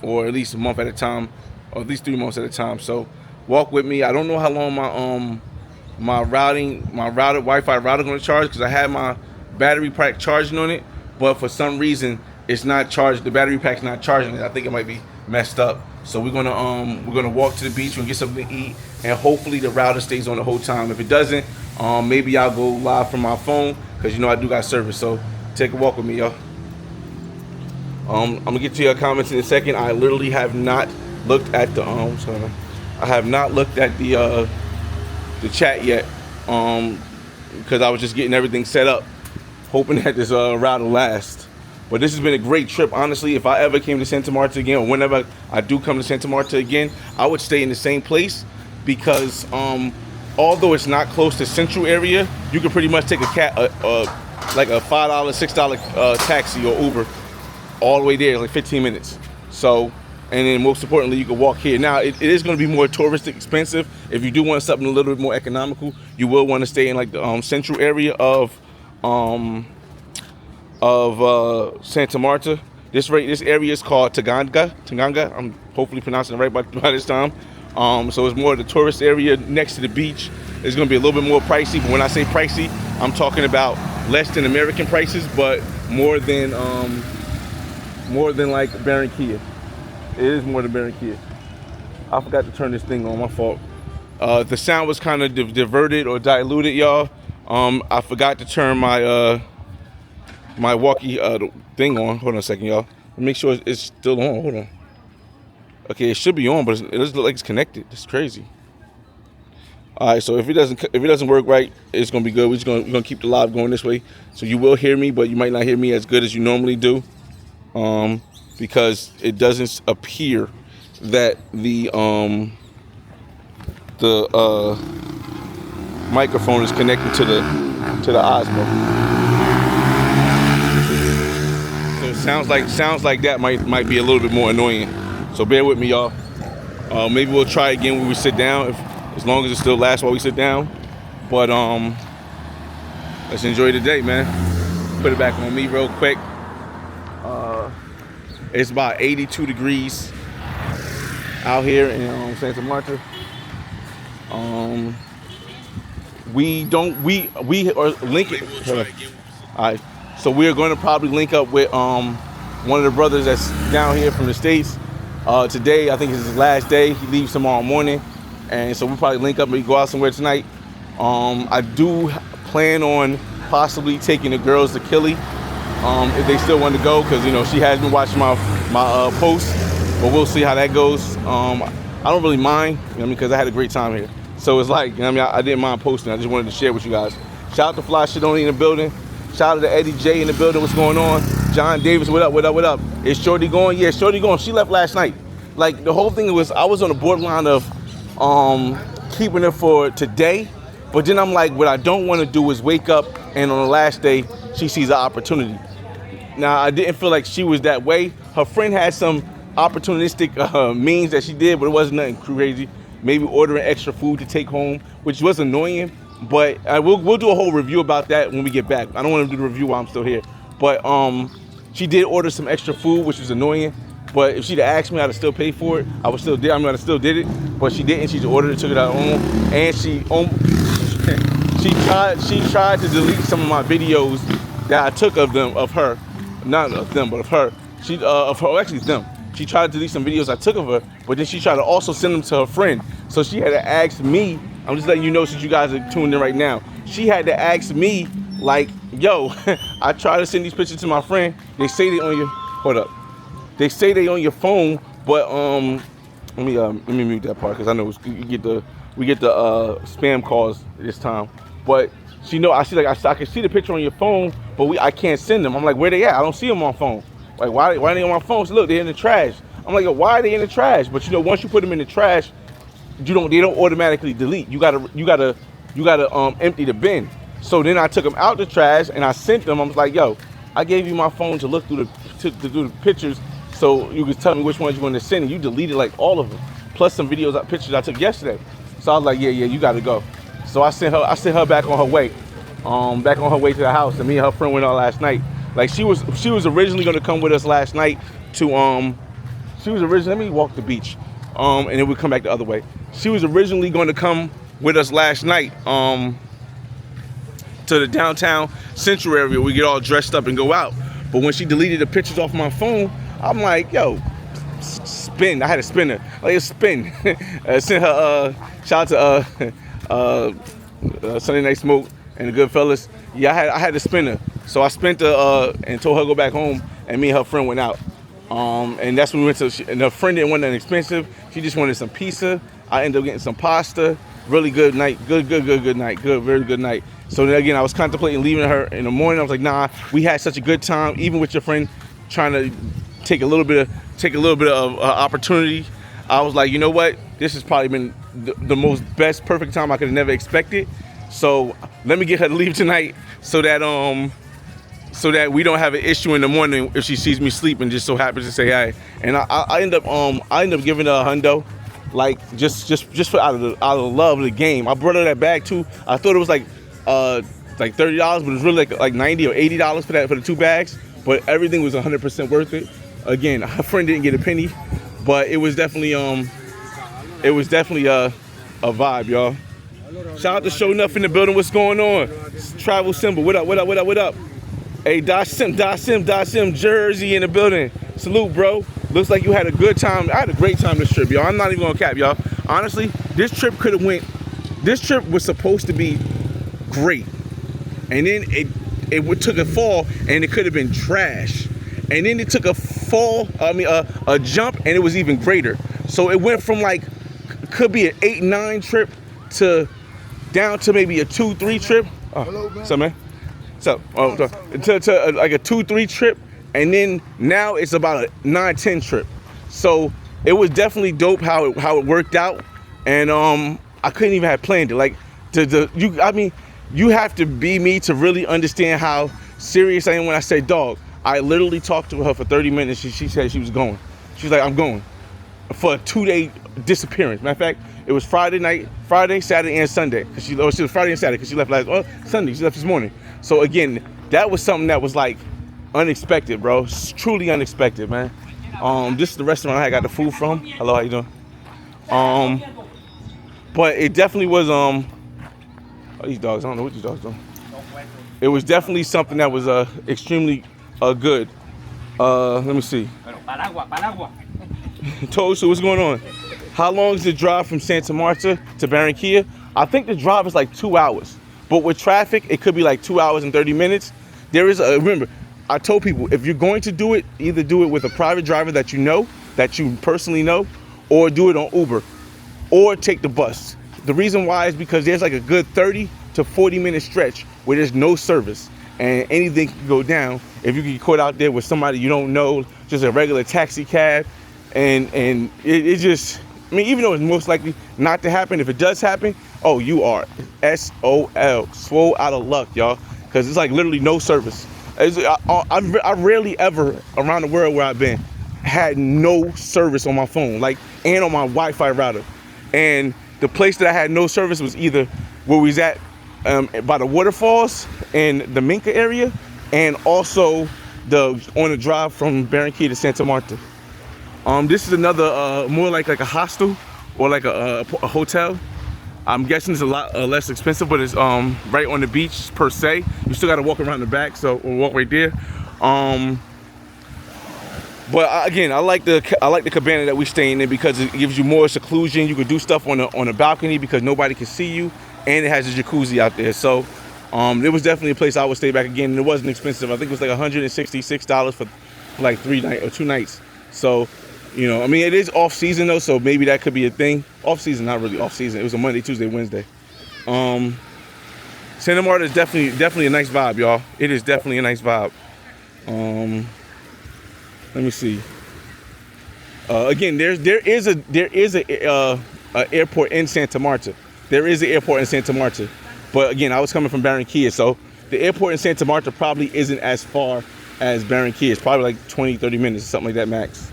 or at least a month at a time, or at least 3 months at a time. So walk with me. I don't know how long my Wi-Fi router going to charge, because I had my battery pack charging on it, but for some reason it's not charged. The battery pack's not charging it. I think it might be messed up. So we're gonna walk to the beach and get something to eat, and hopefully the router stays on the whole time. If it doesn't, maybe I'll go live from my phone, because you know I do got service. So take a walk with me, y'all. I'm gonna get to your comments in a second. I literally have not looked at the I have not looked at the chat yet, because I was just getting everything set up, hoping that this router lasts. But this has been a great trip, honestly. If I ever came to Santa Marta again, or whenever I do come to Santa Marta again, I would stay in the same place, because although it's not close to central area, you can pretty much take like a $5, $6 taxi or Uber all the way there, like 15 minutes. So, and then most importantly, you can walk here. Now, it is going to be more touristic expensive. If you do want something a little bit more economical, you will want to stay in like the central area of Santa Marta. This area is called Taganga. I'm hopefully pronouncing it right by this time. So it's more the tourist area next to the beach. It's going to be a little bit more pricey, but when I say pricey, I'm talking about less than American prices, but more than like Barranquilla. It is more than Barranquilla. I forgot to turn this thing on, my fault. The sound was kind of diverted or diluted, y'all. I forgot to turn my my walkie thing on. Hold on a second, y'all. Make sure it's still on. Hold on. Okay, it should be on, but it doesn't look like it's connected. It's crazy. All right, so if it doesn't work right, it's gonna be good. We're gonna keep the live going this way, so you will hear me, but you might not hear me as good as you normally do, because it doesn't appear that the microphone is connected to the Osmo. So it sounds like that might be a little bit more annoying. So bear with me, y'all. Maybe we'll try again when we sit down, as long as it still lasts while we sit down. But let's enjoy the day, man. Put it back on me real quick. It's about 82 degrees out here in Santa Marta. We are linking. All right, so we are going to probably link up with one of the brothers that's down here from the States. Today, I think is his last day. He leaves tomorrow morning, and so we'll probably link up and we go out somewhere tonight. I do plan on possibly taking the girls to Killy, if they still want to go, because you know she has been watching my posts, but we'll see how that goes. I don't really mind, you know what I mean, because I had a great time here. So it's like, you know what I mean, I didn't mind posting. I just wanted to share with you guys. Shout out to Fly Shadoni in the building. Shout out to Eddie J in the building. What's going on? John Davis, what up, what up, what up? Is Shorty going? Yeah, Shorty going. She left last night. Like, the whole thing was, I was on the borderline of keeping her for today, but then I'm like, what I don't want to do is wake up and on the last day, she sees an opportunity. Now, I didn't feel like she was that way. Her friend had some opportunistic means that she did, but it wasn't nothing crazy. Maybe ordering extra food to take home, which was annoying. But we'll do a whole review about that when we get back. I don't want to do the review while I'm still here. But she did order some extra food, which was annoying. But if she'd have asked me, I'd have still paid for it. I'd have still did it. But she didn't. She just ordered it, took it out home, and she tried to delete some of my videos that I took of her, not of them, but of her. Actually them. She tried to delete some videos I took of her, but then she tried to also send them to her friend. So she had to ask me. I'm just letting you know since you guys are tuned in right now. She had to ask me, like, yo, I tried to send these pictures to my friend. They say they on your, hold up. They say they on your phone, but let me mute that part because I know we get the spam calls this time. But she know I can see the picture on your phone, but I can't send them. I'm like, where they at? I don't see them on phone. Like, why are they on my phone? So look, they're in the trash. I'm like, why are they in the trash? But you know, once you put them in the trash, they don't automatically delete. You gotta empty the bin. So then I took them out the trash and I sent them. I was like, yo, I gave you my phone to look through to do the pictures, so you could tell me which ones you want to send. And you deleted like all of them, plus some pictures I took yesterday. So I was like, yeah, you gotta go. So I sent her back on her way, to the house. And me and her friend went out last night. Like she was originally gonna come with us last night to let me walk the beach, and then we'd come back the other way. She was originally gonna come with us last night to the downtown central area. We get all dressed up and go out. But when she deleted the pictures off my phone, I'm like, yo, spin. I had a spinner, like a spin. Sent her shout out to Sunday Night Smoke and the good fellas. Yeah, I had a spinner. So I spent and told her to go back home, and me and her friend went out. And that's when we went to, and her friend didn't want nothing expensive. She just wanted some pizza. I ended up getting some pasta. Really good night. Good night. Very good night. So then again, I was contemplating leaving her in the morning. I was like, nah, we had such a good time, even with your friend trying to take a little bit of opportunity. I was like, you know what? This has probably been the most perfect time I could have never expected. So let me get her to leave tonight so that we don't have an issue in the morning if she sees me sleep and just so happens to say hey. And I end up giving her a hundo, like just for out of the love of the game. I brought her that bag too. I thought it was like $30, but it was really like $90 or $80 for the 2 bags. But everything was 100% worth it. Again, her friend didn't get a penny, but it was definitely a vibe, y'all. Shout out to Show Enough in the building. What's going on? Travel Symbol. What up? Hey, Dot Sim, Jersey in the building. Salute, bro. Looks like you had a good time. I had a great time this trip, y'all. I'm not even gonna cap, y'all. Honestly, this trip was supposed to be great. And then it took a fall and it could have been trash. And then it took a jump and it was even greater. So it went from like, could be an 8-9 trip to down to maybe a 2-3 trip. Hello, man. What's up, man? To like a 2-3 trip, and then now it's about a 9-10 trip. So it was definitely dope how it worked out, and I couldn't even have planned it. Like you have to be me to really understand how serious I am when I say dog. I literally talked to her for 30 minutes. She said she was going. She's like, I'm going for a 2-day disappearance. Matter of fact, it was Friday, Saturday, and Sunday. She was Friday and Saturday because she left Sunday. She left this morning. So again, that was something that was like unexpected, bro. It's truly unexpected, man. This is the restaurant I got the food from. Hello, how you doing? But it definitely was these dogs. I don't know what these dogs doing. It was definitely something that was extremely good. Let me see. Tosu, what's going on? How long is the drive from Santa Marta to Barranquilla? I think the drive is like 2 hours. But with traffic, it could be like 2 hours and 30 minutes. Remember, I told people, if you're going to do it, either do it with a private driver that you personally know, or do it on Uber, or take the bus. The reason why is because there's like a good 30 to 40 minute stretch where there's no service and anything can go down if you get caught out there with somebody you don't know, just a regular taxi cab. And it just, even though it's most likely not to happen, if it does happen, oh, you are SOL, swole out of luck, y'all, because it's like literally no service. I rarely ever around the world where I've been had no service on my phone, like, and on my Wi-Fi router. And the place that I had no service was either where we was at by the waterfalls in the Minka area, and also on the drive from Barranquilla to Santa Marta. This is another more like a hostel or like a hotel. I'm guessing it's a lot less expensive, but it's right on the beach per se. You still got to walk around the back, so we'll walk right there. But again, I like the cabana that we staying in because it gives you more seclusion. You can do stuff on the balcony because nobody can see you, and it has a jacuzzi out there. So it was definitely a place I would stay back again, and it wasn't expensive. I think it was like $166 for like 2 nights. So, you know, I mean, it is off season though, so maybe that could be a thing. Off season, not really off season. It was a Monday, Tuesday, Wednesday. Santa Marta is definitely a nice vibe, y'all. It is definitely a nice vibe. Let me see. Again, there is a airport in Santa Marta. There is an airport in Santa Marta, but again, I was coming from Barranquilla, so the airport in Santa Marta probably isn't as far as Barranquilla. It's probably like 20-30 minutes, something like that max.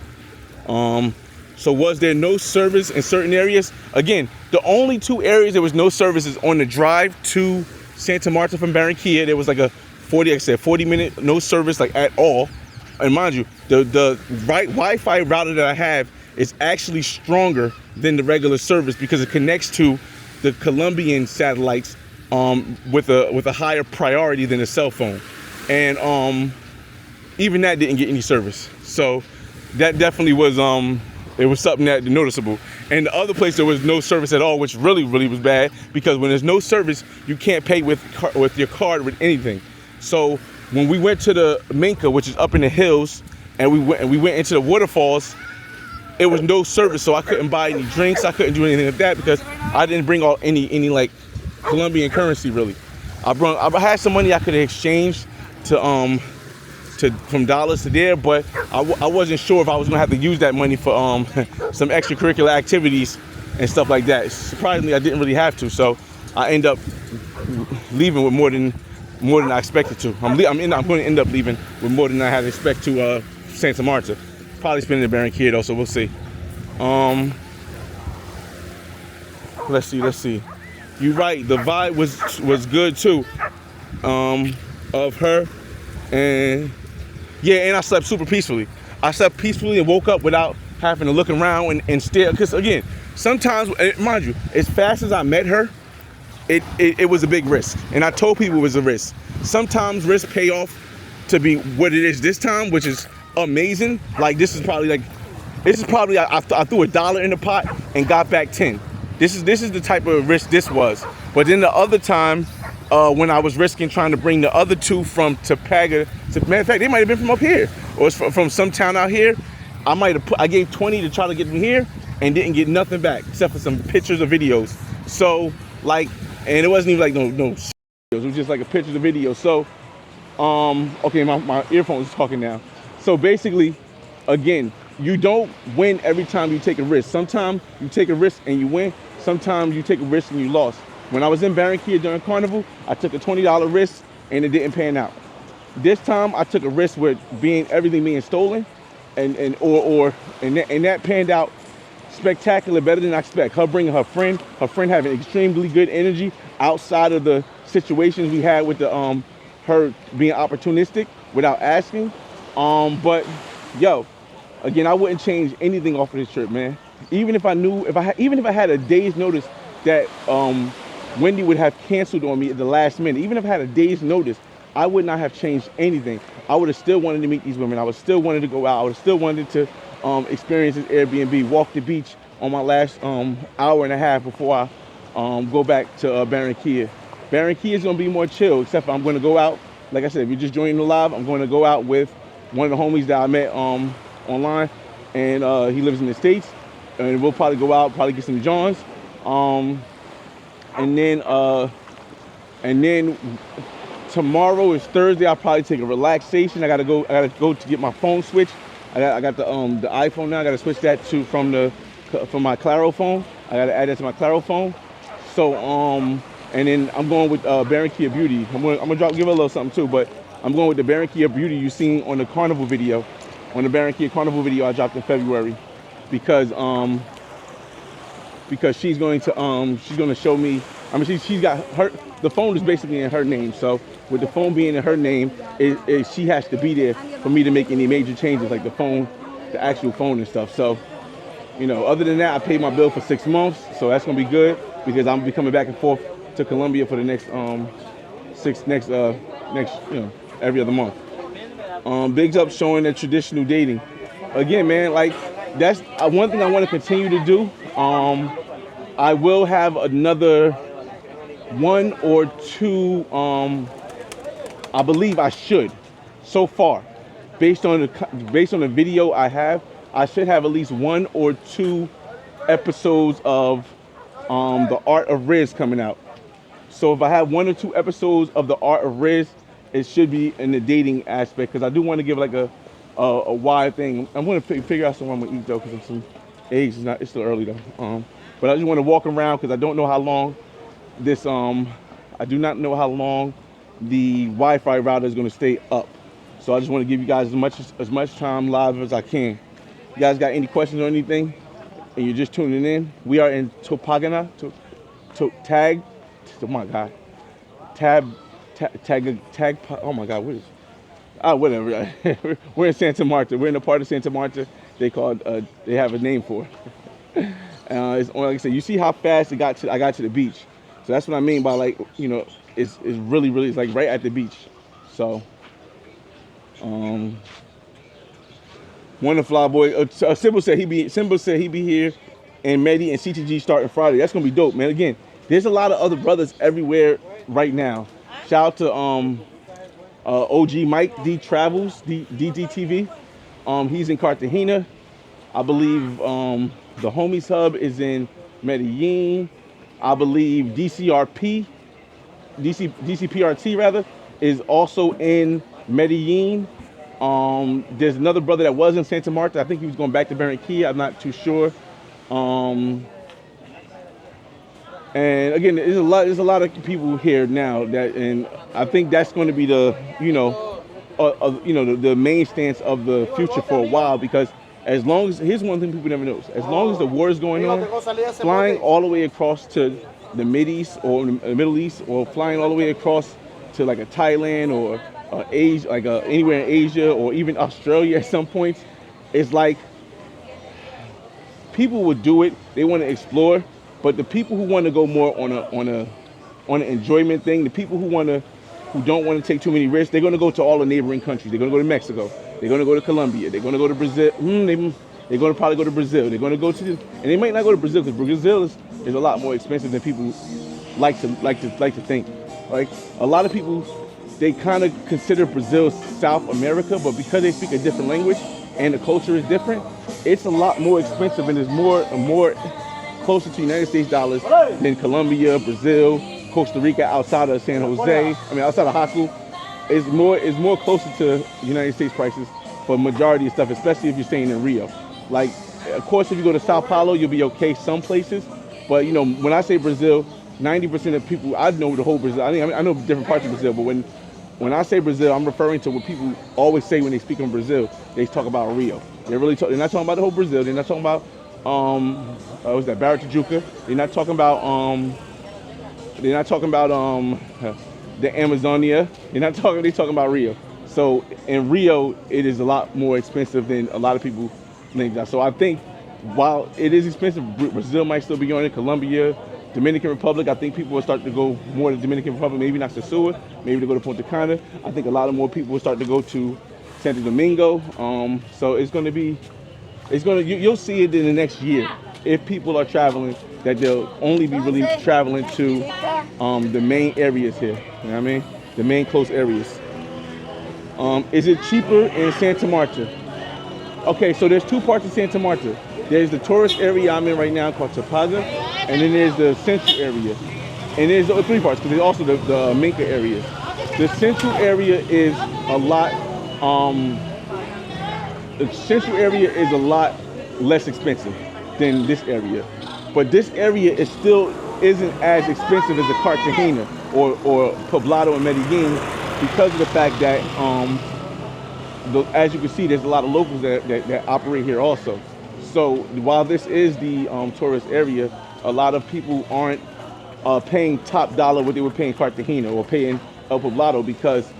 So was there no service in certain areas? Again, the only 2 areas there was no service is on the drive to Santa Marta from Barranquilla. There was like a 40-minute no service like at all. And mind you, the right Wi-Fi router that I have is actually stronger than the regular service because it connects to the Colombian satellites with a higher priority than a cell phone. And even that didn't get any service. So that definitely was it was something that noticeable. And the other place there was no service at all, which really was bad, because when there's no service, you can't pay with your card with anything. So when we went to the Minka, which is up in the hills, and we went into the waterfalls, it was no service, so I couldn't buy any drinks. I couldn't do anything like that because I didn't bring all any like Colombian currency really. I had some money I could exchange to from dollars to there, but I wasn't sure if I was gonna have to use that money for some extracurricular activities and stuff like that. Surprisingly, I didn't really have to, so I end up leaving with more than I expected to. I'm going to end up leaving with more than I had expected to Santa Marta. Probably spending in Barranquilla though, so we'll see. Let's see. You're right. The vibe was good too. Of her, and yeah, and I slept super peacefully. I slept peacefully and woke up without having to look around and stare. Because again, sometimes, mind you, as fast as I met her, it was a big risk, and I told people it was a risk. Sometimes risks pay off to be what it is this time, which is amazing. Like this is probably I threw $1 in the pot and got back 10. This is the type of risk this was. But then the other time, when I was risking trying to bring the other 2 from Topaga, matter of fact, they might have been from up here, or it's from some town out here. I gave 20 to try to get them here and didn't get nothing back except for some pictures or videos. So like, and it wasn't even like no videos. It was just like a picture of video. So, okay, my earphones is talking now. So basically, again, you don't win every time you take a risk. Sometimes you take a risk and you win. Sometimes you take a risk and you lost. When I was in Barranquilla during Carnival, I took a $20 risk and it didn't pan out. This time I took a risk with everything being stolen, and that panned out spectacular, better than I expect. Her bringing her friend having extremely good energy outside of the situations we had with the her being opportunistic without asking. But yo, again, I wouldn't change anything off of this trip, man. Even if I had a day's notice that Wendy would have canceled on me at the last minute, even if I had a day's notice, I would not have changed anything. I would have still wanted to meet these women. I would still wanted to go out. I would have still wanted to experience this Airbnb, walk the beach on my last hour and a half before I go back to Barranquilla. Barranquilla is gonna be more chill, except for I'm gonna go out. Like I said, if you're just joining the live, I'm going to go out with one of the homies that I met online, and he lives in the States, and we'll probably go out, probably get some Johns, and then tomorrow is Thursday. I'll probably take a relaxation. I gotta go to get my phone switched. I got the iPhone now. I gotta switch that from my Claro phone. I gotta add that to my Claro phone. So and then I'm going with Barranquilla Beauty. I'm gonna give her a little something too, but I'm going with the Barranquilla Beauty you seen on the Carnival video. on the Barranquilla Carnival video I dropped in February, because she's going to show me. I mean, she's got her. The phone is basically in her name, so with the phone being in her name, she has to be there for me to make any major changes, like the phone, the actual phone and stuff. So, you know, other than that, I paid my bill for 6 months, so that's gonna be good because I'm gonna be coming back and forth to Colombia for the next every other month. Bigs up showing that traditional dating. Again, man, like that's one thing I want to continue to do. I will have another 1 or 2. I believe I should. So far, based on the video I have, I should have at least 1 or 2 episodes of the Art of Riz coming out. So if I have 1 or 2 episodes of the Art of Riz, it should be in the dating aspect, because I do want to give like a wide thing. I'm going to figure out something I'm going to eat though, because I'm some eggs. It's still early though. But I just want to walk around because I don't know how long this I do not know how long the Wi-Fi router is going to stay up. So I just want to give you guys as much time live as I can. You guys got any questions or anything, and you're just tuning in? We are in Topagana, tag. Oh my God, tag. Oh my God, what is? Whatever. We're in Santa Marta. We're in a part of Santa Marta they have a name for. It's like I said, you see how fast I got to the beach. So that's what I mean by, like, you know, it's really it's like right at the beach. So one of the fly boy, Simba said he'd be here, and Medi and CTG starting Friday. That's gonna be dope, man. Again, there's a lot of other brothers everywhere right now. Shout out to OG Mike D Travels, DDTV. He's in Cartagena. I believe the Homies Hub is in Medellin. I believe DCPRT rather, is also in Medellin. There's another brother that was in Santa Marta. I think he was going back to Barranquilla. I'm not too sure. And again, there's a lot of people here now and I think that's going to be the the main stance of the future for a while, because as long as, here's one thing people never know, as long as the war is going on, flying all the way across to the Middle East, or flying all the way across to like a Thailand or Asia, like anywhere in Asia or even Australia at some points, it's like people would do it. They want to explore, but the people who want to go more on an enjoyment thing, the people who don't want to take too many risks, they're going to go to all the neighboring countries. They're going to go to Mexico. They're going to go to Colombia. They're going to go to Brazil. They're going to probably go to Brazil. They're going to go to and they might not go to Brazil, because Brazil is a lot more expensive than people like to think. Like, a lot of people, they kind of consider Brazil South America, but because they speak a different language and the culture is different, it's a lot more expensive, and it's more closer to United States dollars than Colombia, Brazil, Costa Rica, outside of San Jose. I mean, outside of Haku, it's more closer to United States prices for majority of stuff, especially if you're staying in Rio. Like, of course, if you go to Sao Paulo, you'll be okay some places, but you know, when I say Brazil, 90% of people, I know the whole Brazil. I know different parts of Brazil, but when I say Brazil, I'm referring to what people always say when they speak on Brazil. They talk about Rio. They're not talking about the whole Brazil. They're not talking about what's that, Barra Tijuca. They're not talking about the Amazonia. They're talking about Rio. So in Rio, it is a lot more expensive than a lot of people think. So I think while it is expensive, Brazil might still be on it. Colombia, Dominican Republic, I think people will start to go more to Dominican Republic, maybe not Sosúa, maybe to go to Punta Cana. I think a lot of more people will start to go to Santo Domingo. So you'll see it in the next year. If people are traveling, that they'll only be really traveling to the main areas here. You know what I mean? The main close areas. Is it cheaper in Santa Marta? Okay, so there's 2 parts of Santa Marta. There's the tourist area I'm in right now called Topaga, and then there's the central area. And there's 3 parts, because there's also the Minca areas. The central area is a lot less expensive than this area. But this area isn't as expensive as a Cartagena or Poblado and Medellin, because of the fact that as you can see, there's a lot of locals that operate here also. So while this is the tourist area, a lot of people aren't paying top dollar what they were paying Cartagena or paying El Poblado, because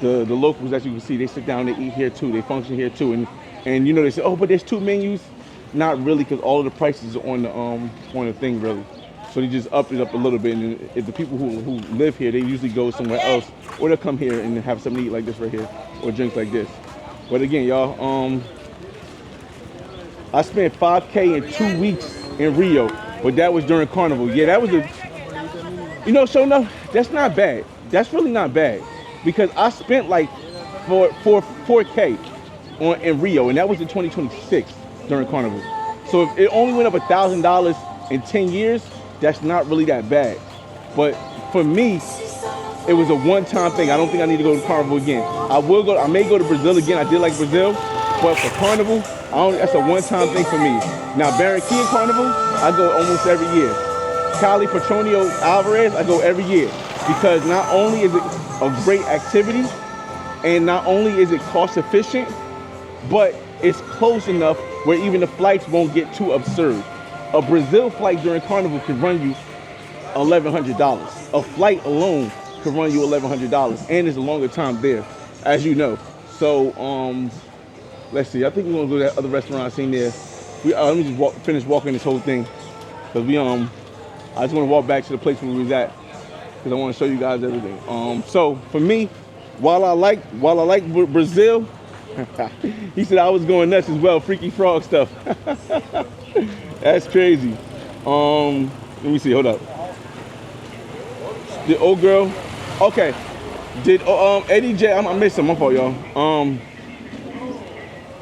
the locals, as you can see, they sit down, they eat here too, they function here too, and you know, they say, oh, but there's 2 menus. Not really, because all of the prices are on the thing really. So they just upped it up a little bit, and if the people who live here, they usually go somewhere else, or they'll come here and have something to eat like this right here, or drinks like this. But again, y'all, I spent $5K in 2 weeks in Rio, but that was during Carnival. Yeah, that was you know, so no, that's not bad. That's really not bad, because I spent like 4K in Rio, and that was in 2026 during Carnival. So if it only went up $1,000 in 10 years, that's not really that bad. But for me, it was a one-time thing. I don't think I need to go to Carnival again. I may go to Brazil again. I did like Brazil, but for Carnival, that's a one-time thing for me. Now, Barranquilla Carnival, I go almost every year. Cali Petronio Alvarez, I go every year, because not only is it a great activity, and not only is it cost efficient, but it's close enough where even the flights won't get too absurd. A Brazil flight during Carnival could run you $1,100. A flight alone could run you $1,100, and it's a longer time there, as you know. So let's see. I think we're gonna go to that other restaurant I seen there. Let me just finish walking this whole thing, because I just want to walk back to the place where we was at, because I want to show you guys everything. So for me, while I like Brazil, he said I was going nuts as well. Freaky frog stuff. That's crazy. Let me see. Hold up. The old girl. Okay. Did Eddie J? I missed him. My fault, y'all.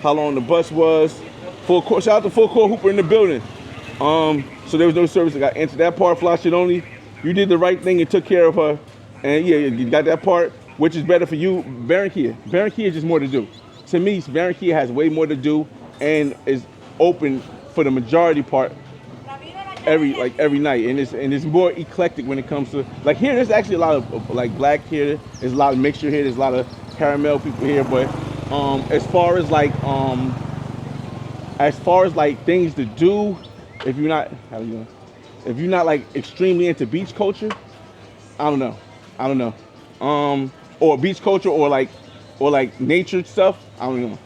How long the bus was? Full court. Shout out to Full Court Hooper in the building. So there was no service. I got into that part. Flash it only. You did the right thing and took care of her. And yeah, you got that part, which is better for you. Barranquilla is just more to do. To me, Barranquilla has way more to do and is open for the majority part every night, and it's more eclectic when it comes to, like, here there's actually a lot of like black here, there's a lot of mixture here, there's a lot of caramel people here, but as far as like things to do, if you're not like extremely into beach culture, I don't know, or beach culture or like nature stuff, I don't know.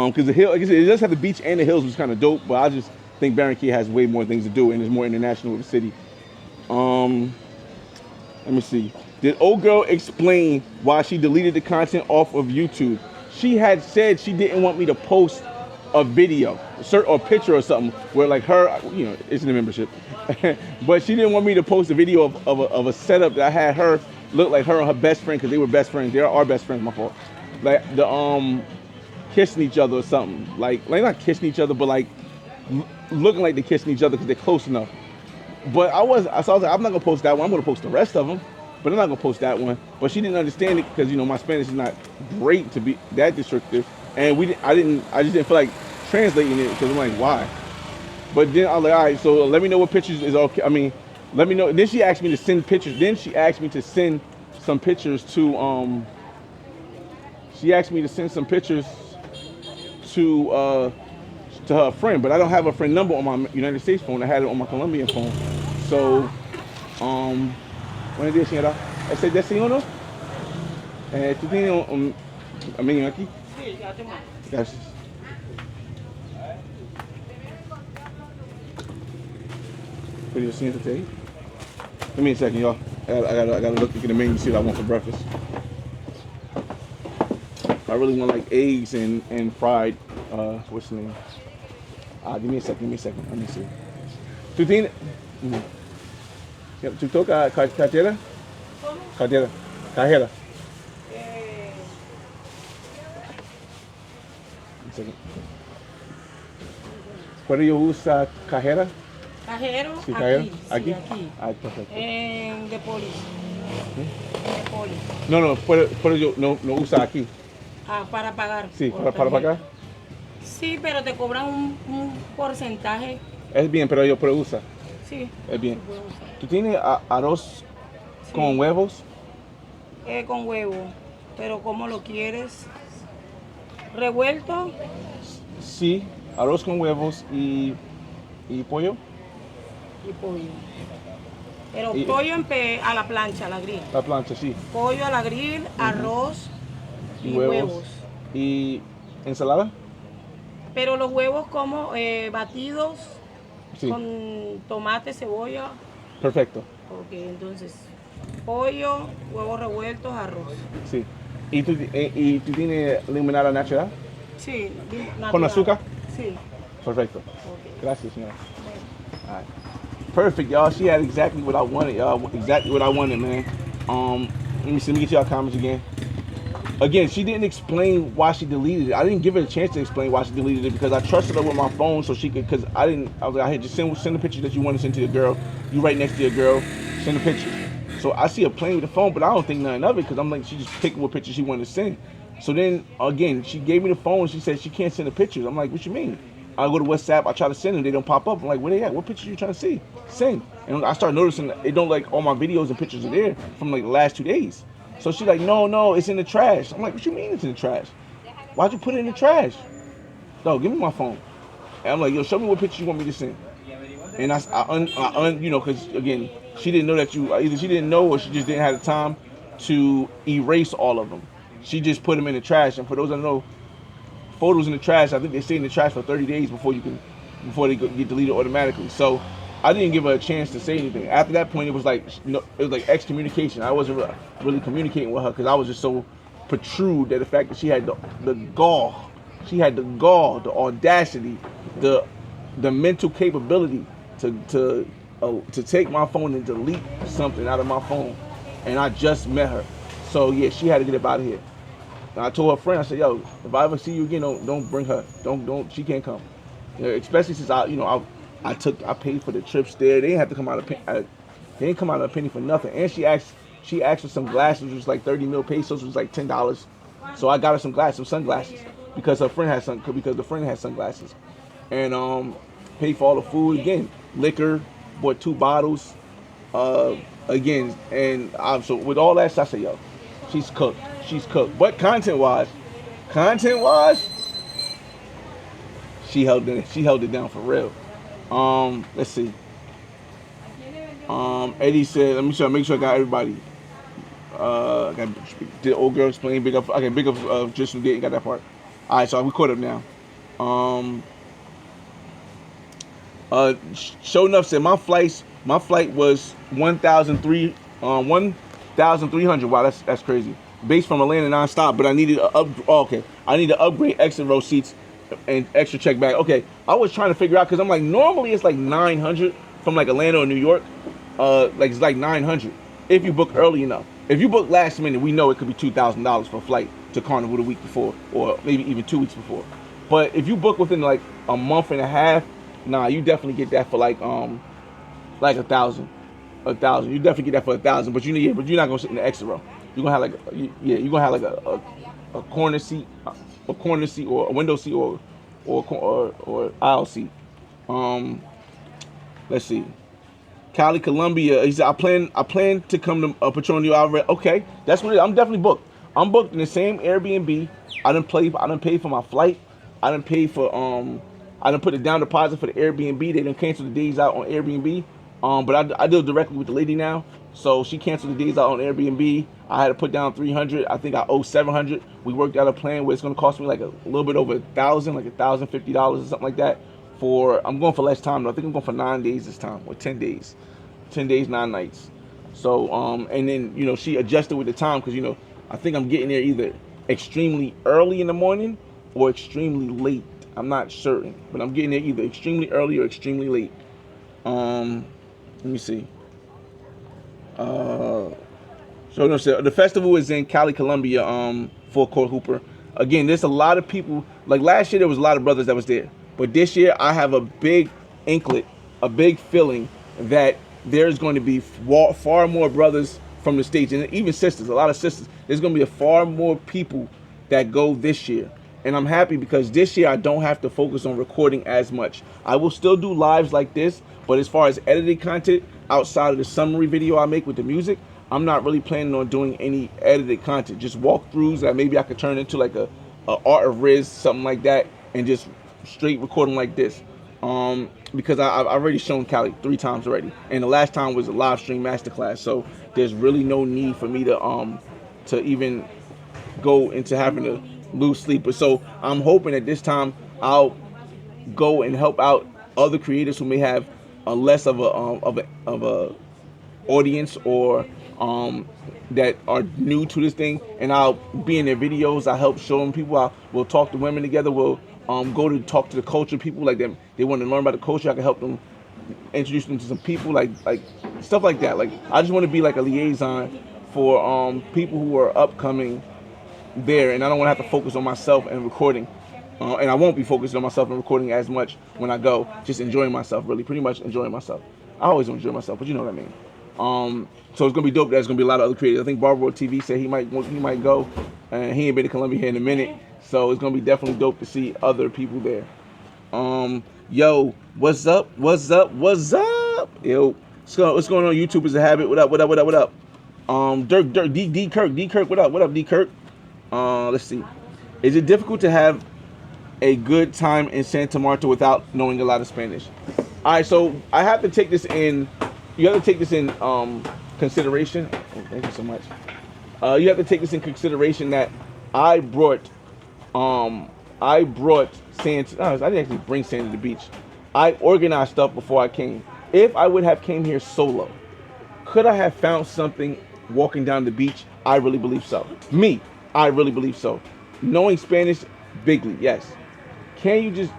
Because the hill, like I said, it does have the beach and the hills, which is kind of dope, but I just think Barranquilla has way more things to do, and it's more international of a city. Let me see. Did old girl explain why she deleted the content off of YouTube? She had said she didn't want me to post a video, or picture or something where like her, you know, it's in the membership, but she didn't want me to post a video of a setup that I had her look like her and her best friend, because they were best friends. They are our best friends, my fault. Like the kissing each other or something. Like not kissing each other, but like looking like they're kissing each other because they're close enough. But I was like, I'm not gonna post that one. I'm gonna post the rest of them, but I'm not gonna post that one. But she didn't understand it, because, you know, my Spanish is not great to be that descriptive, and I just didn't feel like translating it, because I'm like, why? But then I was like, all right, so let me know what pictures is okay. I mean, let me know. Then she asked me to send pictures. Then she asked me to send some pictures to her friend, but I don't have a friend number on my United States phone. I had it on my Colombian phone. So, buenos días, señora. ¿Ese desayuno? ¿Tú tienes un amigo aquí? Sí, ya tengo. Gracias. What are you seeing today? Give me a second, y'all. I gotta look at the menu and see what I want for breakfast. I really want like eggs and fried, what's the name? Give me a second. Let me see. ¿Tú tienes? ¿Tú tocas cartera? Cajera. Un second. ¿Puedo yo usar cajera? Cajero, Sí, cajero. aquí. Aquí. Ah, perfecto. De Polis. De Polis. No, puedo yo no usa aquí. Para pagar. Sí, para pagar. Sí, pero te cobran un porcentaje. Es bien, pero yo puedo usar. Sí. Es bien. ¿Tú tienes arroz con huevos? Con huevo. Pero ¿cómo lo quieres? revuelto. Sí, arroz con huevos y pollo. Y pollo. Pero Y- pollo a la plancha, a la grill. La plancha, sí. Pollo a la grill, arroz y huevos. ¿Y ensalada? Pero los huevos como batidos Sí. con tomate, cebolla. Perfecto. Ok, entonces pollo, huevos revueltos, arroz. Sí. ¿Y tú tienes limonada natural? Sí. ¿Con natural. azúcar? Sí. Perfecto. Ok. Gracias, señora. All right. Perfect, y'all. She had exactly what I wanted, y'all. Exactly what I wanted, man. Let me see. Let me get y'all comments again. Again, she didn't explain why she deleted it. I didn't give her a chance to explain why she deleted it because I trusted her with my phone so she could. Because I was like, hey, just send the picture that you want to send to your girl. You right next to your girl. Send the picture. So I see her playing with the phone, but I don't think nothing of it because I'm like, she just picking what picture she wanted to send. So then again, she gave me the phone and she said she can't send the pictures. I'm like, what you mean? I go to WhatsApp, I try to send them, they don't pop up. I'm like, where they at? What pictures you trying to see? Send. And I start noticing it don't like all my videos and pictures are there from like the last 2 days. So she's like, no, it's in the trash. I'm like, what you mean it's in the trash? Why'd you put it in the trash? No, give me my phone. And I'm like, yo, show me what picture you want me to send. And you know, because again, she didn't know that either she didn't know or she just didn't have the time to erase all of them. She just put them in the trash. And for those that don't know, photos in the trash, I think they stay in the trash for 30 days before they get deleted automatically. So I didn't give her a chance to say anything. After that point, it was like excommunication. I wasn't really communicating with her because I was just so protrude that the fact that she had the gall, the audacity, the mental capability to take my phone and delete something out of my phone, and I just met her. So yeah, she had to get up out of here. And I told her friend, I said, yo, if I ever see you again, don't bring her. Don't. She can't come. You know, especially since I paid for the trips there. They didn't have to come out they didn't come out of a penny for nothing. And she asked for some glasses, which was like 30 mil pesos, which was like $10. So I got her some sunglasses because the friend had sunglasses, and paid for all the food again, liquor, bought 2 bottles, again, and so with all that, I said, yo, she's cooked. But content-wise, she held it down for real. Let's see. Eddie said, let me make sure I got everybody. Got the old girl explain, big up. Okay, big up. Just didn't got that part. All right, so we caught up now. Show enough said my flight was 1,300. Wow, that's crazy. Based from Atlanta nonstop, but I needed I need to upgrade extra row seats and extra check bag. Okay, I was trying to figure out because I'm like, normally it's like 900 from like Atlanta or New York. It's like 900 if you book early enough. If you book last minute, we know it could be $2,000 for a flight to Carnival the week before, or maybe even 2 weeks before. But if you book within like a month and a half, nah, you definitely get that for like $1,000. You definitely get that for $1,000. But you're not gonna sit in the extra row. You're gonna have a corner seat, or a window seat, or aisle seat. Let's see. Cali, Colombia. He said, I plan to come to Petronio Alvarez. Okay, that's what it is. I'm definitely booked. I'm booked in the same Airbnb. I done paid for my flight. I done paid for I done put a down deposit for the Airbnb. They done canceled the days out on Airbnb. But I deal directly with the lady now. So she canceled the days out on Airbnb. I had to put down 300. I think I owe 700. We worked out a plan where it's gonna cost me like a little bit over 1,000, like $1,050 or something like that. I'm going for less time though. I think I'm going for 9 days this time, or 10 days. 10 days, 9 nights. So and then she adjusted with the time because I think I'm getting there either extremely early in the morning or extremely late. I'm not certain, but I'm getting there either extremely early or extremely late. Let me see. So the festival is in Cali, Colombia, for Court Hooper. Again, there's a lot of people. Like last year, there was a lot of brothers that was there. But this year, I have a big a big feeling that there's going to be far more brothers from the States, and even sisters, a lot of sisters. There's going to be far more people that go this year. And I'm happy because this year I don't have to focus on recording as much. I will still do lives like this, but as far as edited content, outside of the summary video I make with the music, I'm not really planning on doing any edited content. Just walkthroughs that maybe I could turn into like a Art of Riz, something like that, and just straight recording like this. Because I've already shown Cali 3 times already, and the last time was a live stream masterclass. So there's really no need for me to even go into having to lose sleep. But so I'm hoping that this time I'll go and help out other creators who may have a less of a audience, or that are new to this thing, and I'll be in their videos. I help show them people. We'll talk to women together. We'll go to talk to the culture people, like them. They want to learn about the culture. I can help them, introduce them to some people, like stuff like that. Like I just want to be like a liaison for people who are upcoming there, and I don't want to have to focus on myself and recording. And I won't be focused on myself and recording as much when I go. Just enjoying myself, really, pretty much enjoying myself. I always enjoy myself, but you know what I mean. So it's gonna be dope. There's gonna be a lot of other creators. I think Barbara TV said he might go, and he ain't been to Colombia here in a minute. So it's gonna be definitely dope to see other people there. Yo, what's up? What's up? What's up? Yo, what's going on? YouTube is a habit. What up? What up? What up? What up? Dirk, D Kirk. What up? What up, D Kirk? Let's see. Is it difficult to have a good time in Santa Marta without knowing a lot of Spanish? All right, so I have to take this in. You have to take this in consideration. Oh, thank you so much. You have to take this in consideration that I brought Santa. I didn't actually bring Santa to the beach. I organized stuff before I came. If I would have came here solo, could I have found something walking down the beach? I really believe so. I really believe so. Knowing Spanish, bigly, yes. Can you just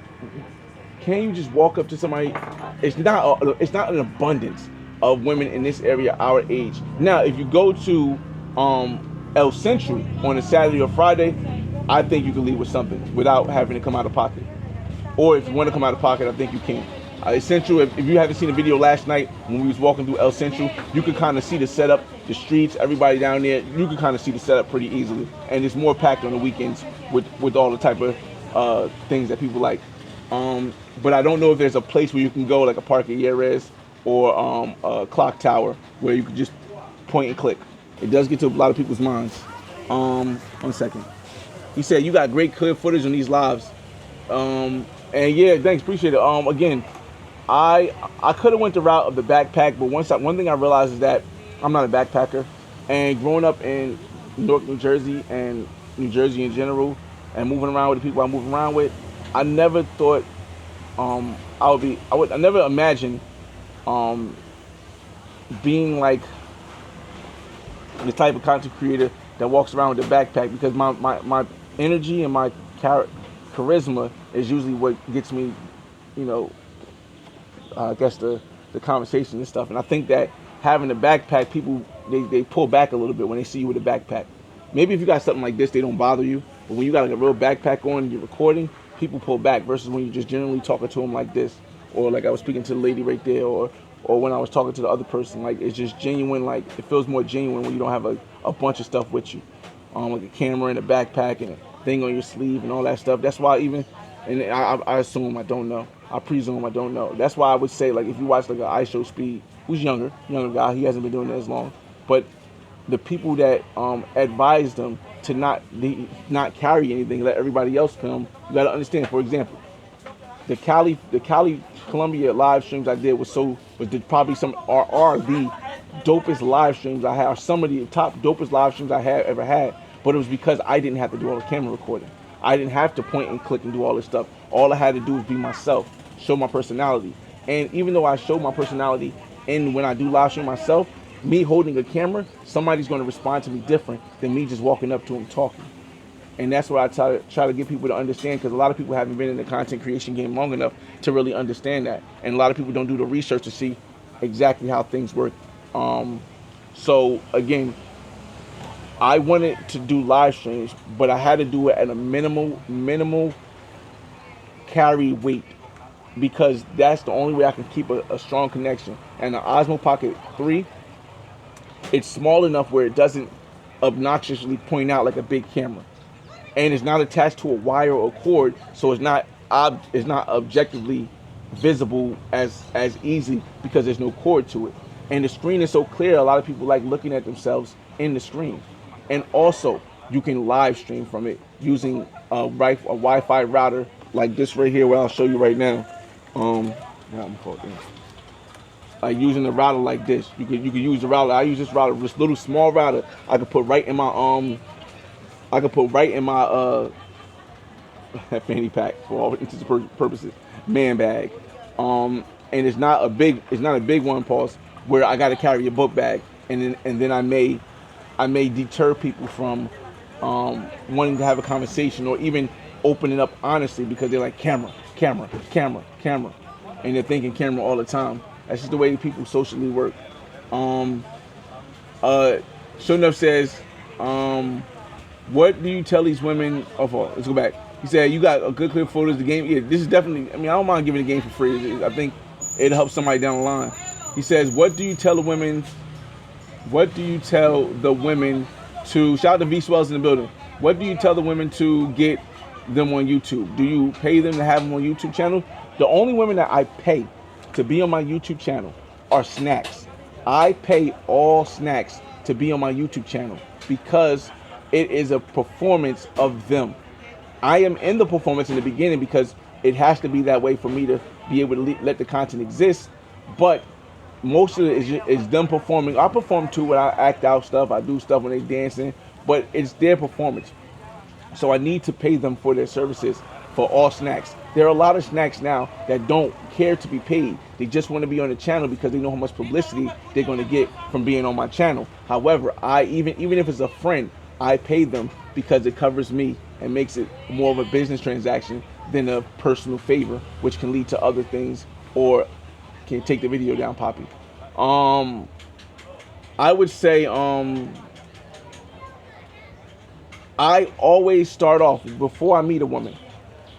walk up to somebody? It's not an abundance of women in this area our age. Now, if you go to El Centro on a Saturday or Friday, I think you can leave with something without having to come out of pocket. Or if you want to come out of pocket, I think you can. El Centro, if you haven't seen the video last night when we was walking through El Centro, you could kind of see the setup, the streets, everybody down there. You could kind of see the setup pretty easily, and it's more packed on the weekends with all the type of things that people like. But I don't know if there's a place where you can go, like a Parque or a clock tower, where you can just point and click. It does get to a lot of people's minds. 1 second. He said you got great clear footage on these lives. And yeah, thanks, appreciate it. Again, I could have went the route of the backpack, but one thing I realized is that I'm not a backpacker. And growing up in Newark, New Jersey, and New Jersey in general, and moving around with the people I move around with, I never thought I never imagined being like the type of content creator that walks around with a backpack, because my energy and my charisma is usually what gets me, I guess the conversation and stuff. And I think that having a backpack, people they pull back a little bit when they see you with a backpack. Maybe if you got something like this, they don't bother you. But when you got like a real backpack on and you're recording, people pull back, versus when you're just generally talking to them like this, or like I was speaking to the lady right there, or when I was talking to the other person. Like, it's just genuine. Like, it feels more genuine when you don't have a bunch of stuff with you, like a camera and a backpack and a thing on your sleeve and all that stuff. That's why I assume, I don't know. I presume, I don't know. That's why I would say, like, if you watch like an iShow Speed, who's younger guy, he hasn't been doing it as long, but the people that advise them to not carry anything, let everybody else film, you got to understand. For example, the Cali Colombia live streams I did probably the dopest live streams I had, some of the top dopest live streams I have ever had. But it was because I didn't have to do all the camera recording. I didn't have to point and click and do all this stuff. All I had to do was be myself, show my personality. And even though I show my personality, and when I do live stream myself, me holding a camera, somebody's going to respond to me different than me just walking up to them talking. And that's what I try to get people to understand, because a lot of people haven't been in the content creation game long enough to really understand that. And a lot of people don't do the research to see exactly how things work. So again, I wanted to do live streams, but I had to do it at a minimal carry weight, because that's the only way I can keep a strong connection. And the Osmo Pocket 3, it's small enough where it doesn't obnoxiously point out like a big camera, and it's not attached to a wire or a cord, so it's not objectively visible as easy, because there's no cord to it. And the screen is so clear, a lot of people like looking at themselves in the screen. And also, you can live stream from it using a Wi-Fi router like this right here, what I'll show you right now. Like using a router like this, you could use the router. I use this router, this little small router. I could put right in my fanny pack for all intents and purposes, man bag. And it's not a big one, pause, where I got to carry a book bag, and then I may deter people from wanting to have a conversation or even open it up honestly because they're like camera, and they're thinking camera all the time. That's just the way people socially work. Sure enough says, what do you tell these women? Let's go back. He said, you got a good clear photos of the game. Yeah, this is definitely, I mean, I don't mind giving the game for free. I think it'll help somebody down the line. He says, what do you tell the women to, shout out to V Swells in the building. What do you tell the women to get them on YouTube? Do you pay them to have them on YouTube channel? The only women that I pay to be on my YouTube channel are snacks. I pay all snacks to be on my YouTube channel because it is a performance of them. I am in the performance in the beginning because it has to be that way for me to be able to let the content exist. But most of it is them performing. I perform too when I act out stuff. I do stuff when they dancing, but it's their performance. So I need to pay them for their services for all snacks. There are a lot of snacks now that don't care to be paid. They just want to be on the channel because they know how much publicity they're going to get from being on my channel. However, I even if it's a friend, I pay them because it covers me and makes it more of a business transaction than a personal favor, which can lead to other things or can take the video down, Poppy. I would say I always start off, before I meet a woman,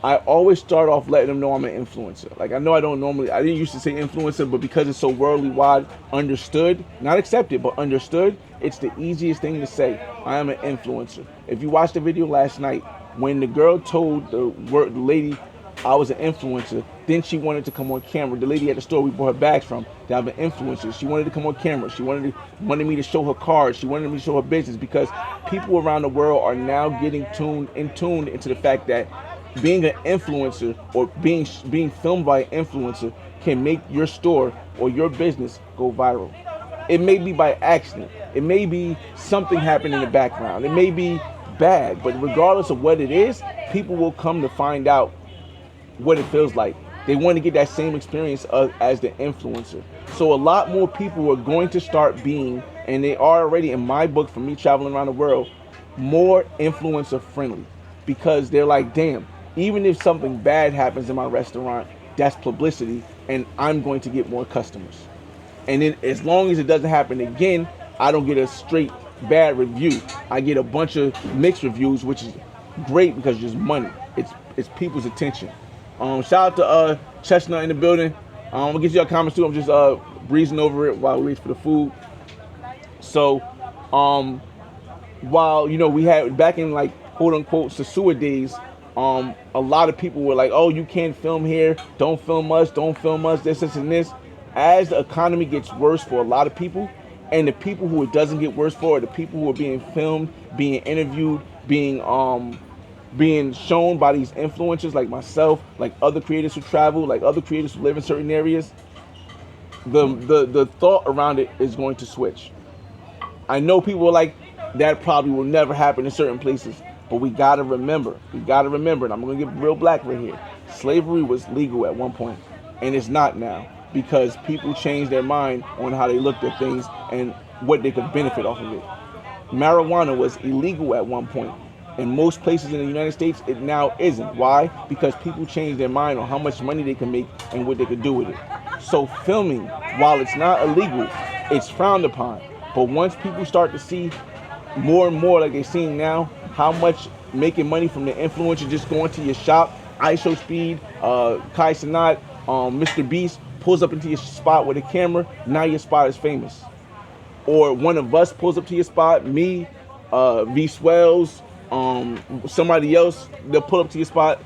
I always start off letting them know I'm an influencer. Like, I know I didn't used to say influencer, but because it's so worldly wide, understood, not accepted, but understood, it's the easiest thing to say. I am an influencer. If you watched the video last night, when the girl told the lady I was an influencer, then she wanted to come on camera. The lady at the store we bought her bags from, that I'm an influencer. She wanted to come on camera. She wanted me to show her cards. She wanted me to show her business because people around the world are now getting tuned into the fact that being an influencer or being filmed by an influencer can make your store or your business go viral. It may be by accident. It may be something happened in the background. It may be bad, but regardless of what it is, people will come to find out what it feels like. They want to get that same experience as the influencer. So a lot more people are going to start being, and they are already in my book from me traveling around the world, more influencer friendly because they're like, damn, even if something bad happens in my restaurant, that's publicity and I'm going to get more customers. And then as long as it doesn't happen again, I don't get a straight bad review. I get a bunch of mixed reviews, which is great because it's just money. It's people's attention. Shout out to Chestnut in the building. We'll get you your comments too. I'm just breezing over it while we wait for the food. So while we had back in like quote unquote Sasua days, a lot of people were like, oh, you can't film here, don't film us, this and this. As the economy gets worse for a lot of people, and the people who it doesn't get worse for are the people who are being filmed, being interviewed, being shown by these influencers like myself, like other creators who travel, like other creators who live in certain areas, the thought around it is going to switch. I know people are like, that probably will never happen in certain places, but we gotta remember, and I'm gonna get real black right here. Slavery was legal at one point, and it's not now, because people changed their mind on how they looked at things and what they could benefit off of it. Marijuana was illegal at one point. In most places in the United States, it now isn't. Why? Because people changed their mind on how much money they can make and what they could do with it. So filming, while it's not illegal, it's frowned upon. But once people start to see more and more, like they're seeing now, how much making money from the influencer just going to your shop, ISO Speed, Kai Sanat, Mr. Beast, pulls up into your spot with a camera, now your spot is famous. Or one of us pulls up to your spot, me, V Swells, somebody else, they'll pull up to your spot,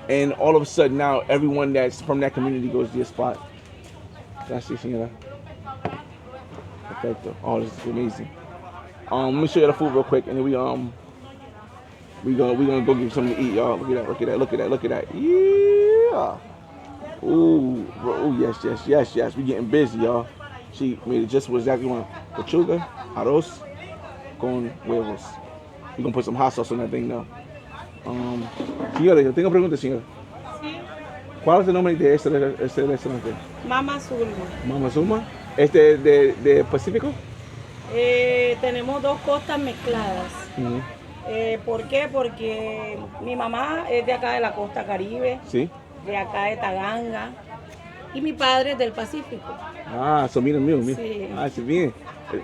and all of a sudden now everyone that's from that community goes to your spot. That's just, perfecto. Oh, this is amazing. Let me show you the food real quick, and then we We gonna go get something to eat, y'all. Look at that, look at that, look at that, look at that. Yeah. Ooh, ooh, yes. We getting busy, y'all. She made it just exactly one. Pechuga, arroz, con huevos. We gonna put some hot sauce on that thing now. Señora, yo tengo preguntas, señora. Sí. ¿Cuál es el nombre de este restaurante? Mama Zulma. Mama Zuma. ¿Este de Pacífico? Tenemos dos costas mezcladas. ¿Por qué? Porque mi mamá es de acá de la costa Caribe, Sí. de acá de Taganga, y mi padre es del Pacífico. Ah, so mira. Sí. Ah, sí, bien.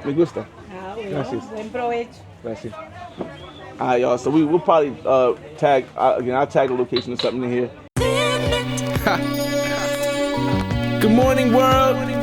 Me gusta. Ah, bueno, Gracias. buen provecho. Gracias. All right, y'all. So we'll probably tag again. I'll tag a location or something in here. Good morning, world.